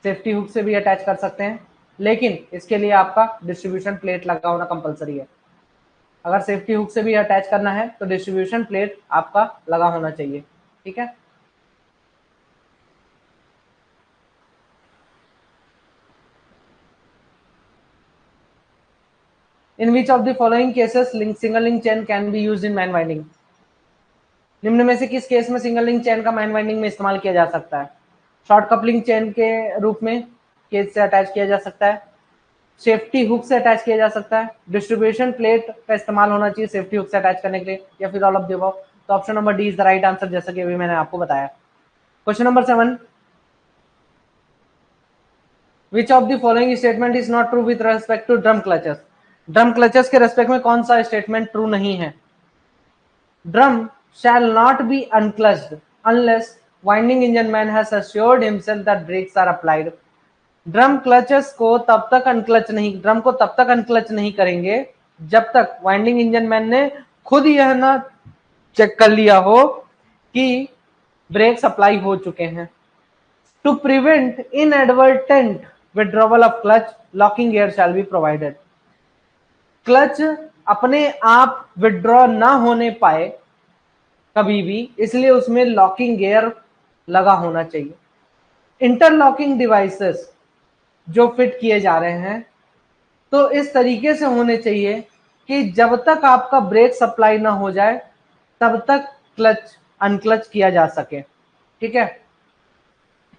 सेफ्टी हुक से भी अटैच कर सकते हैं, लेकिन इसके लिए आपका डिस्ट्रीब्यूशन प्लेट लगा होना कंपलसरी है। अगर सेफ्टी हुक से भी अटैच करना है तो डिस्ट्रीब्यूशन प्लेट आपका लगा होना चाहिए, ठीक है। In which of the following cases single link chain can be used in man winding, निम्न में से किस केस में सिंगल लिंक चेन का मैन वाइंडिंग में इस्तेमाल किया जा सकता है, शॉर्ट कपलिंग चेन के रूप में केज से अटैच किया जा सकता है, सेफ्टी हुक से अटैच किया जा सकता है, डिस्ट्रीब्यूशन प्लेट का इस्तेमाल होना चाहिए सेफ्टी हुक से अटैच करने के लिए, या फिर ऑल ऑफ द अबव। तो option number D is the right answer, जैसा कि अभी मैंने आपको बताया। Question number 7, which of the following statement is not true with respect to drum clutches? Drum clutches के रेस्पेक्ट में कौन सा स्टेटमेंट ट्रू नहीं है? Drum shall not be unclutched unless winding engine man has assured himself that brakes are applied. Drum clutches को तब तक अनक्लच नहीं, ड्रम को तब तक अनक्लच नहीं करेंगे जब तक वाइंडिंग इंजन मैन ने खुद यह ना चेक कर लिया हो कि ब्रेक्स अप्लाई हो चुके हैं। To prevent inadvertent withdrawal of clutch, locking gear shall be provided. Clutch अपने आप विड्रॉ ना होने पाए कभी भी, इसलिए उसमें लॉकिंग गियर लगा होना चाहिए। इंटरलॉकिंग डिवाइसेस जो फिट किए जा रहे हैं तो इस तरीके से होने चाहिए कि जब तक आपका ब्रेक सप्लाई ना हो जाए तब तक क्लच अनक्लच किया जा सके। ठीक है,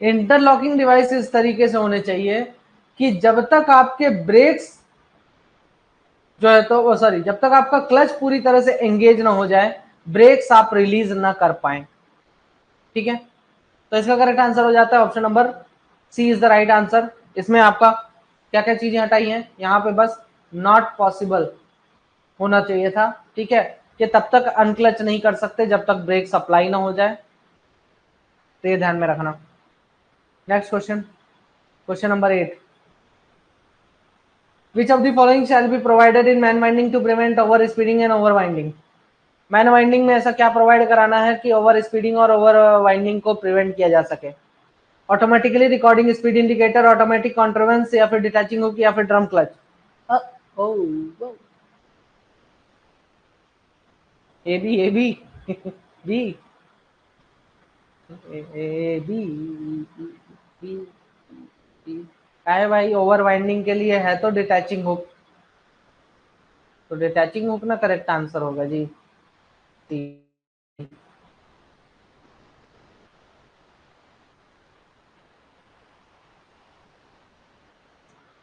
इंटरलॉकिंग डिवाइस इस तरीके से होने चाहिए कि जब तक आपके ब्रेक्स जो है तो सॉरी जब तक आपका क्लच पूरी तरह से एंगेज ना हो जाए ब्रेक्स आप रिलीज ना कर पाए। ठीक है, तो इसका करेक्ट आंसर हो जाता है option number C is the right answer. इसमें आपका क्या क्या चीजें हटाई हैं, यहाँ पे बस नॉट पॉसिबल होना चाहिए था। ठीक है, कि तब तक अनक्लच नहीं कर सकते जब तक ब्रेक सप्लाई ना हो जाए, तो ये ध्यान में रखना। Next question, question number 8, which of the following shall be provided in man winding to prevent over speeding and over winding? Man winding में ऐसा क्या प्रोवाइड कराना है कि ओवर स्पीडिंग और ओवर वाइंडिंग को प्रिवेंट किया जा सके? Automatically recording speed indicator, automatic contrivance, या फिर डिटैचिंग हुक, या फिर drum clutch? A B A B B A B है भाई, ओवर वाइंडिंग के लिए है तो डिटैचिंग हुक, तो डिटैचिंग हुक ना करेक्ट आंसर होगा जी।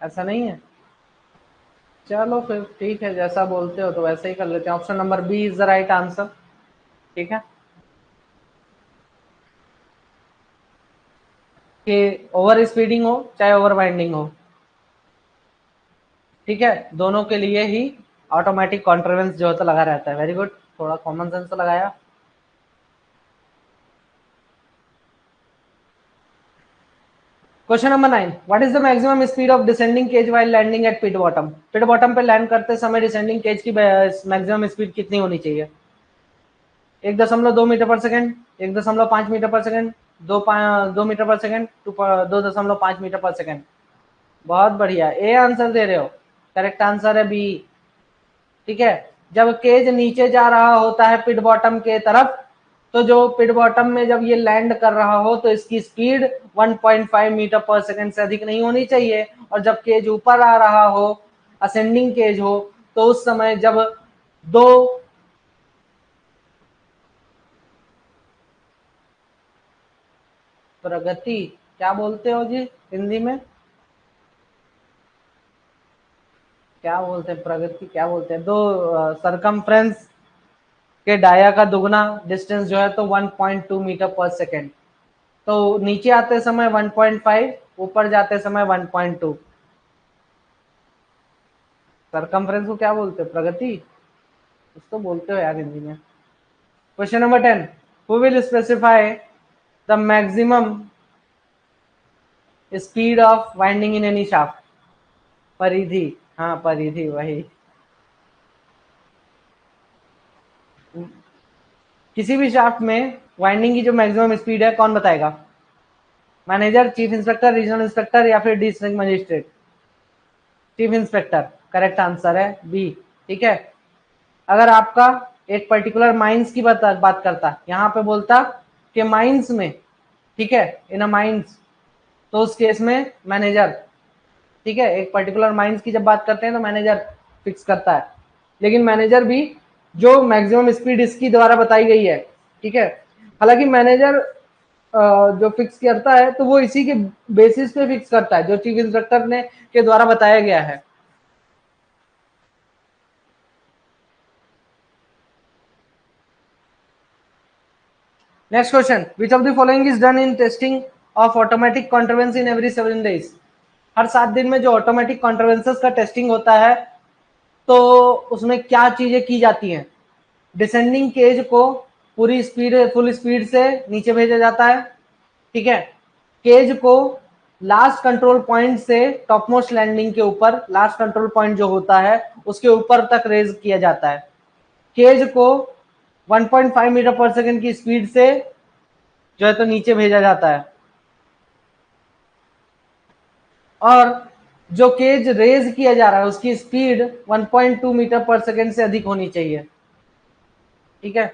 ऐसा नहीं है, चलो फिर ठीक है, जैसा बोलते हो तो वैसे ही कर लेते हैं। Option number B is the right answer. ठीक है, कि ओवर स्पीडिंग हो चाहे ओवर वाइंडिंग हो, ठीक है, दोनों के लिए ही ऑटोमेटिक कॉन्ट्रोवेंस जो होता लगा रहता है। वेरी गुड, थोड़ा कॉमन सेंस तो लगाया। Question number 9, what is the maximum speed of descending cage while landing at pit bottom? Pit bottom पे लैंड करते समय डिसेंडिंग केज की मैक्सिमम स्पीड कितनी होनी चाहिए? 1.2 metre per second, 1.5 metre per second, 2 metre per second, 2.5 metre per second? बहुत बढ़िया, A answer दे रहे हो, करेक्ट आंसर है बी। ठीक है, जब केज नीचे जा रहा होता है पिट बॉटम के तरफ, तो जो पिट बॉटम में जब ये लैंड कर रहा हो तो इसकी स्पीड 1.5 मीटर पर सेकंड से अधिक नहीं होनी चाहिए, और जब केज ऊपर आ रहा हो, असेंडिंग केज हो, तो उस समय जब दो प्रगति, क्या बोलते हो जी हिंदी में, क्या बोलते हैं प्रगति, क्या बोलते हैं, दो सरकमफ्रेंस के डाया का दुगना डिस्टेंस जो है तो 1.2 मीटर पर सेकेंड। तो नीचे आते समय 1.5, ऊपर जाते समय 1.2। सरकमफ्रेंस को क्या बोलते हैं, प्रगति, कुछ तो बोलते हो यार हिंदी में। Question number 10, who will specify the maximum speed of winding in any shaft? परिधि, हाँ परिधि, वही। किसी भी शाफ्ट में वाइंडिंग की जो मैक्सिमम स्पीड है कौन बताएगा? Manager, chief inspector, regional inspector, या फिर district magistrate? Chief inspector, correct answer है बी। ठीक है, अगर आपका एक पर्टिकुलर माइंस की बात करता, यहाँ पे बोलता कि माइंस में, ठीक है, इन अ माइंस, तो उस केस में मैनेजर, ठीक है, एक पर्टिकुलर माइंस की जब बात करते हैं तो मैनेजर फिक्स करता है, लेकिन मैनेजर भी जो मैक्सिमम स्पीड इसकी द्वारा बताई गई है, ठीक है, हालांकि मैनेजर जो फिक्स करता है तो वो इसी के बेसिस पे फिक्स करता है जो चीफ इंस्ट्रक्टर ने के द्वारा बताया गया है। Next question, which of the following is done in testing of automatic contrivance in every 7 days. हर 7 दिन में जो ऑटोमेटिक कॉन्ट्रवेंसेस का टेस्टिंग होता है तो उसमें क्या चीजें की जाती हैं। डिसेंडिंग केज को पूरी स्पीड फुल स्पीड से नीचे भेजा जाता है, ठीक है। केज को लास्ट कंट्रोल पॉइंट से टॉप मोस्ट लैंडिंग के ऊपर, लास्ट कंट्रोल पॉइंट जो होता है उसके ऊपर तक रेज किया जाता है। केज को 1.5 मीटर पर सेकंड की स्पीड से जो है तो नीचे भेजा जाता है, और जो केज रेज किया जा रहा है उसकी स्पीड 1.2 मीटर पर सेकंड से अधिक होनी चाहिए, ठीक है।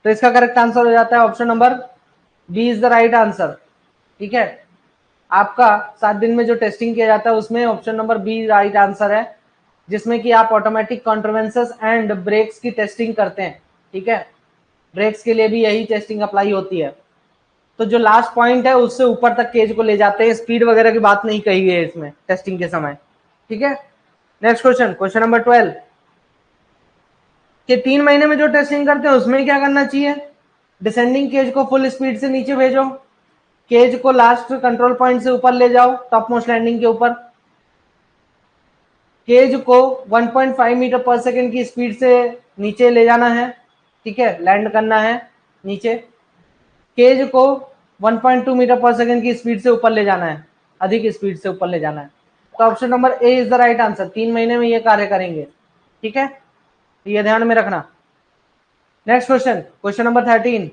तो इसका करेक्ट आंसर हो जाता है option number B is the right answer, ठीक है। आपका 7 दिन में जो टेस्टिंग किया जाता है उसमें option number B right answer है, जिसमें कि आप ऑटोमेटिक कॉन्ट्रवेंसेस एंड ब्रेक्स की टेस्टिंग करते हैं, ठीक है। ब्रेक्स के लिए भी यही टेस्टिंग अप्लाई होती है। तो जो लास्ट पॉइंट है उससे ऊपर तक केज को ले जाते हैं, स्पीड वगैरह की बात नहीं कही गई है इसमें टेस्टिंग के समय, ठीक है। नेक्स्ट क्वेश्चन, क्वेश्चन नंबर 12, कि 3 महीने में जो टेस्टिंग करते हैं उसमें क्या करना चाहिए। डिसेंडिंग केज को फुल स्पीड से नीचे भेजो, केज को लास्ट कंट्रोल पॉइंट से ऊपर ले जाओ टॉप मोस्ट लैंडिंग के ऊपर, केज को 1.5 मीटर पर सेकंड की स्पीड से नीचे ले जाना है, ठीक है, लैंड करना है नीचे। केज को 1.2 मीटर पर सेकंड की स्पीड से ऊपर ले जाना है, अधिक स्पीड से ऊपर ले जाना है। तो option number A is the right answer, 3 महीने में ये कार्य करेंगे, ठीक है, ये ध्यान में रखना। Next question, question number 13,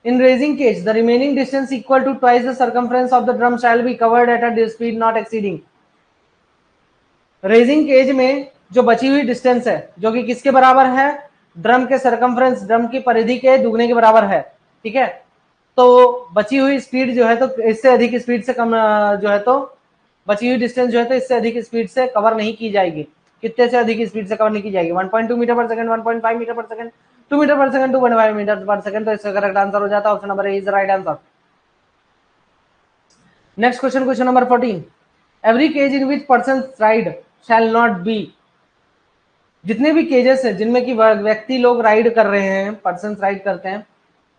in raising cage the remaining distance equal to twice the circumference of the drum shall be covered at a speed not exceeding। Raising cage में जो बची हुई डिस्टेंस है जो कि किसके बराबर है, ड्रम के सरकमफ्रेंस, ड्रम की परिधि के दुगने के बराबर है, ठीक है। तो बची हुई स्पीड जो है तो इससे अधिक स्पीड से कम जो है तो बची हुई डिस्टेंस जो है तो इससे अधिक स्पीड से कवर नहीं की जाएगी। कितने से अधिक स्पीड से कवर नहीं की जाएगी, 1.2 metre per second, 1.5 metre per second, 2 metre per second, 2.5 metre per second. तो इसका करेक्ट आंसर हो जाता है option number A is the right answer. Next question, question number 14, every cage in which person ride shall not be. जितने भी केजेस हैं जिनमें कि व्यक्ति लोग राइड कर रहे हैं, पर्सन राइड करते हैं,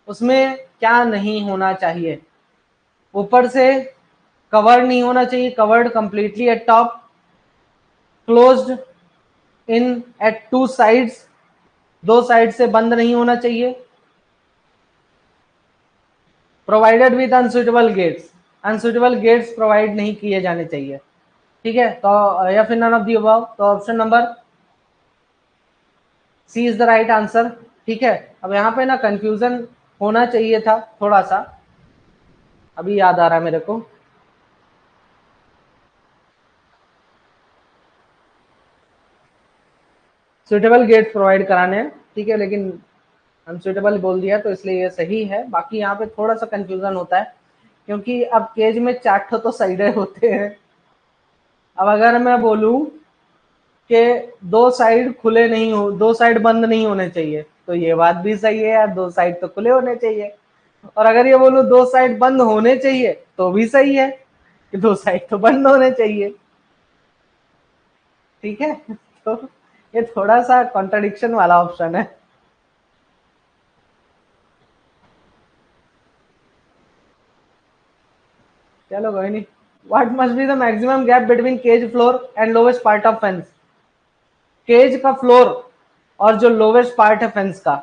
उसमें क्या नहीं होना चाहिए। ऊपर से कवर्ड नहीं होना चाहिए, covered completely at top, closed in at 2 sides, 2 side से बंद नहीं होना चाहिए, provided with unsuitable gates, unsuitable gates provide नहीं किए जाने चाहिए, ठीक है। तो या फिर नन ऑफ दी अबव, तो option number C is the right answer, ठीक है। अब यहाँ पे ना कंफ्यूजन होना चाहिए था थोड़ा सा, अभी याद आ रहा है मेरे को। सुटेबल गेट्स प्रोवाइड कराने हैं, ठीक है, लेकिन अनसुटेबल बोल दिया तो इसलिए ये सही है। बाकी यहाँ पे थोड़ा सा कंफ्यूजन होता है क्योंकि अब केज में 4 तो साइडें होते हैं। अब अगर मैं बोलूं कि 2 साइड खुले नहीं हो, 2 साइड बंद नहीं होने चाहिए, तो ये बात भी सही है यार, 2 साइड तो खुले होने चाहिए। और अगर ये बोलूं 2 साइड बंद होने चाहिए तो भी सही है कि 2 साइड तो बंद होने चाहिए, ठीक है। तो ये थोड़ा सा कॉन्ट्रडिक्शन वाला ऑप्शन है। चलो कोई नहीं। What must be the maximum gap between cage floor and lowest part of fence. Cage का फ्लोर और जो लोवेस्ट पार्ट है फेंस का,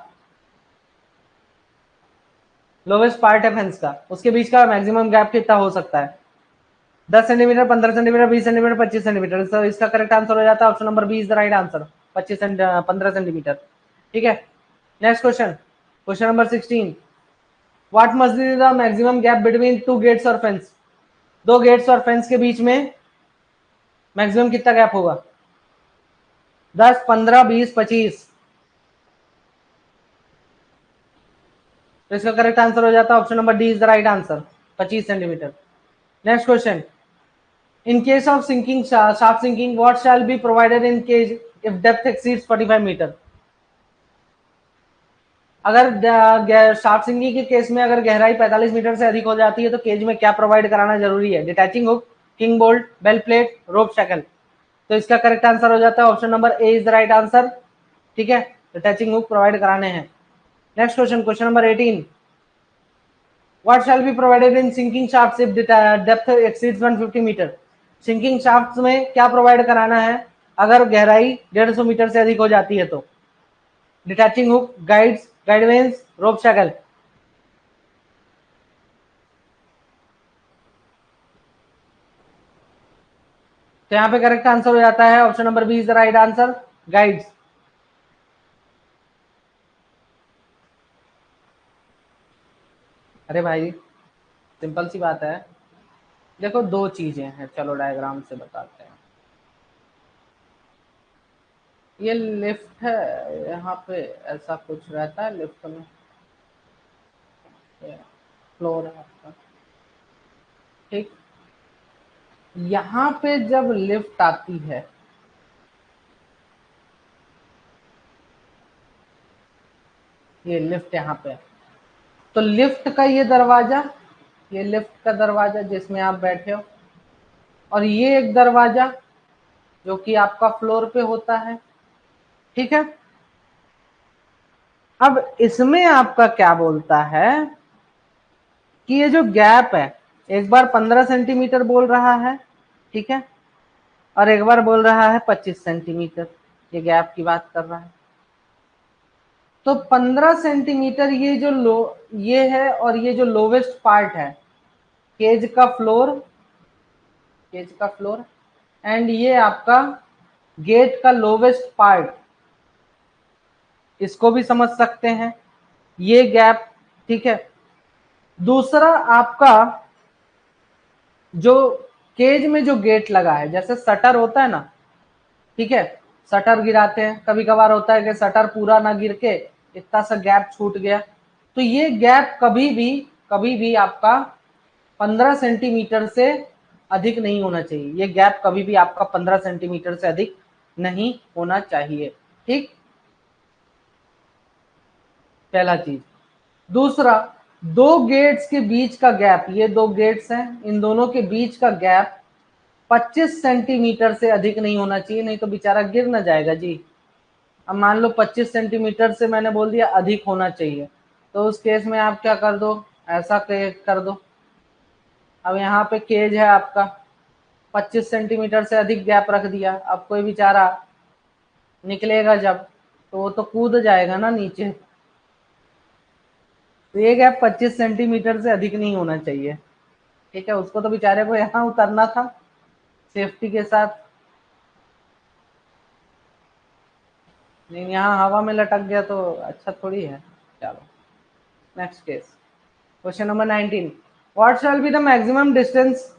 लोवेस्ट पार्ट है फेंस का, उसके बीच का मैक्सिमम गैप कितना हो सकता है। 10 सेंटीमीटर, 15 सेंटीमीटर, 20 सेंटीमीटर, 25 सेंटीमीटर। तो इसका करेक्ट आंसर हो जाता है option number B is the right answer, 15 centimetre, ठीक है। Next question, question number 16, what must be the maximum gap between 2 gates और फेंस। 2 गेट्स और फेंस के बीच में मैक्सिमम कितना गैप होगा, 10, 15, 20, 25। तो इसका करेक्ट आंसर हो जाता है option number D is the right answer, 25 centimetre. Next question, in case of sinking shaft sinking, what shall be provided in case if depth exceeds 45 meter। अगर शाफ्ट सिंकिंग के case में अगर गहराई 45 metre से अधिक हो जाती है तो केज में क्या प्रोवाइड कराना जरूरी है? Detaching hook, king bolt, bell plate, rope shackle. तो इसका करेक्ट आंसर हो जाता है option number A is the right answer. ठीक है, डिटैचिंग हुक प्रोवाइड कराने हैं। Next question, question number 18, what shall be provided in sinking shaft if depth exceeds 150 metres? Sinking shaft में क्या प्रोवाइड कराना है अगर गहराई 150 मीटर से अधिक हो जाती है तो? Detaching hook, guides, guidance, rope shackle. तो यहाँ पे करेक्ट आंसर हो जाता है option number B is the right answer, guides. अरे भाई सिंपल सी बात है, देखो दो चीजें हैं, चलो डायग्राम से बताते हैं। ये लिफ्ट है, यहाँ पे ऐसा कुछ रहता है लिफ्ट में, फ्लोर है आपका, ठीक। यहाँ पे जब लिफ्ट आती है, ये लिफ्ट यहाँ पे, तो लिफ्ट का ये दरवाजा, ये लिफ्ट का दरवाजा जिसमें आप बैठे हो, और ये एक दरवाजा जो कि आपका फ्लोर पे होता है, ठीक है। अब इसमें आपका क्या बोलता है कि ये जो गैप है, एक बार 15 सेंटीमीटर बोल रहा है, ठीक है, और एक बार बोल रहा है 25 सेंटीमीटर, ये गैप की बात कर रहा है। तो 15 सेंटीमीटर ये जो ये है, और ये जो लोवेस्ट पार्ट है केज का फ्लोर, केज का फ्लोर, एंड ये आपका गेट का लोवेस्ट पार्ट, इसको भी समझ सकते हैं, ये गैप, ठीक है। दूसरा आपका जो केज में जो गेट लगा है, जैसे शटर होता है ना, ठीक है, शटर गिराते हैं, कभी कभार होता है कि शटर पूरा ना गिर के इतना सा गैप छूट गया, तो ये गैप कभी भी आपका 15 सेंटीमीटर से अधिक नहीं होना चाहिए। ये गैप कभी भी आपका 15 सेंटीमीटर से अधिक नहीं होना चाहिए, ठीक, पहला चीज। दूसरा, दो गेट्स के बीच का गैप, ये दो गेट्स हैं, इन दोनों के बीच का गैप 25 सेंटीमीटर से अधिक नहीं होना चाहिए, नहीं तो बेचारा गिर ना जाएगा जी। अब मान लो 25 सेंटीमीटर से मैंने बोल दिया अधिक होना चाहिए, तो उस केस में आप क्या कर दो, ऐसा कर दो। अब यहाँ पे केज है आपका, 25 सेंटीमीटर से अधिक गैप रख दिया, अब कोई बेचारा निकलेगा जब, तो वो तो कूद जाएगा ना नीचे, तो ये गैप 25 सेंटीमीटर से अधिक नहीं होना चाहिए, ठीक है। उसको तो बेचारे को यहाँ उतरना था सेफ्टी के साथ, नहीं यहाँ हवा में लटक गया तो अच्छा थोड़ी है। चलो next case, question number 19, what shall B the maximum distance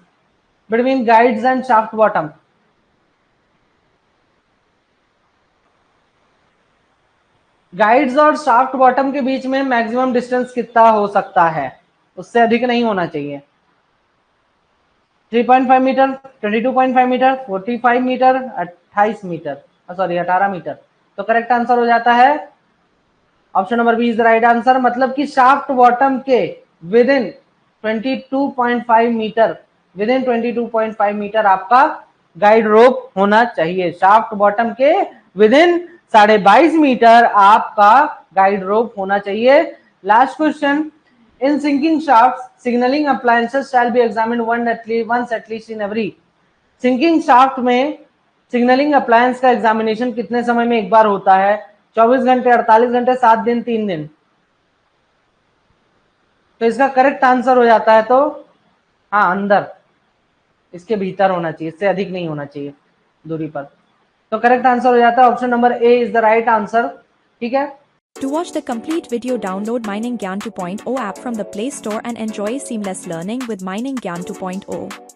between guides and shaft bottom? Guides और शाफ्ट बॉटम के बीच में मैक्सिमम डिस्टेंस कितना हो सकता है? उससे अधिक नहीं होना चाहिए। 3.5 metre, 22.5 metre, 45 metre, 28 metre, sorry 18 metre. तो करेक्ट आंसर हो जाता है option number B is the right answer, मतलब कि शाफ्ट बॉटम के within 22.5 metre, within 22.5 metre आपका गाइड रोप होना चाहिए। शाफ्ट बॉटम के विद इन 22.5 मीटर आपका गाइड रोप होना चाहिए। Last question, in sinking shafts signaling appliances shall be examined once at least in every, sinking shaft में signalling appliance का examination कितने समय में एक बार होता है? 24 घंटे, 48 घंटे, 7 दिन, 3 दिन। तो इसका करेक्ट आंसर हो जाता है, तो हाँ अंदर, इसके भीतर होना चाहिए, इससे अधिक नहीं होना चाहिए दूरी पर। तो करेक्ट आंसर हो जाता है option number A is the right answer, ठीक है। To watch the complete video, download Mining Gyan 2.0 app from the Play Store and enjoy seamless learning with Mining Gyan 2.0.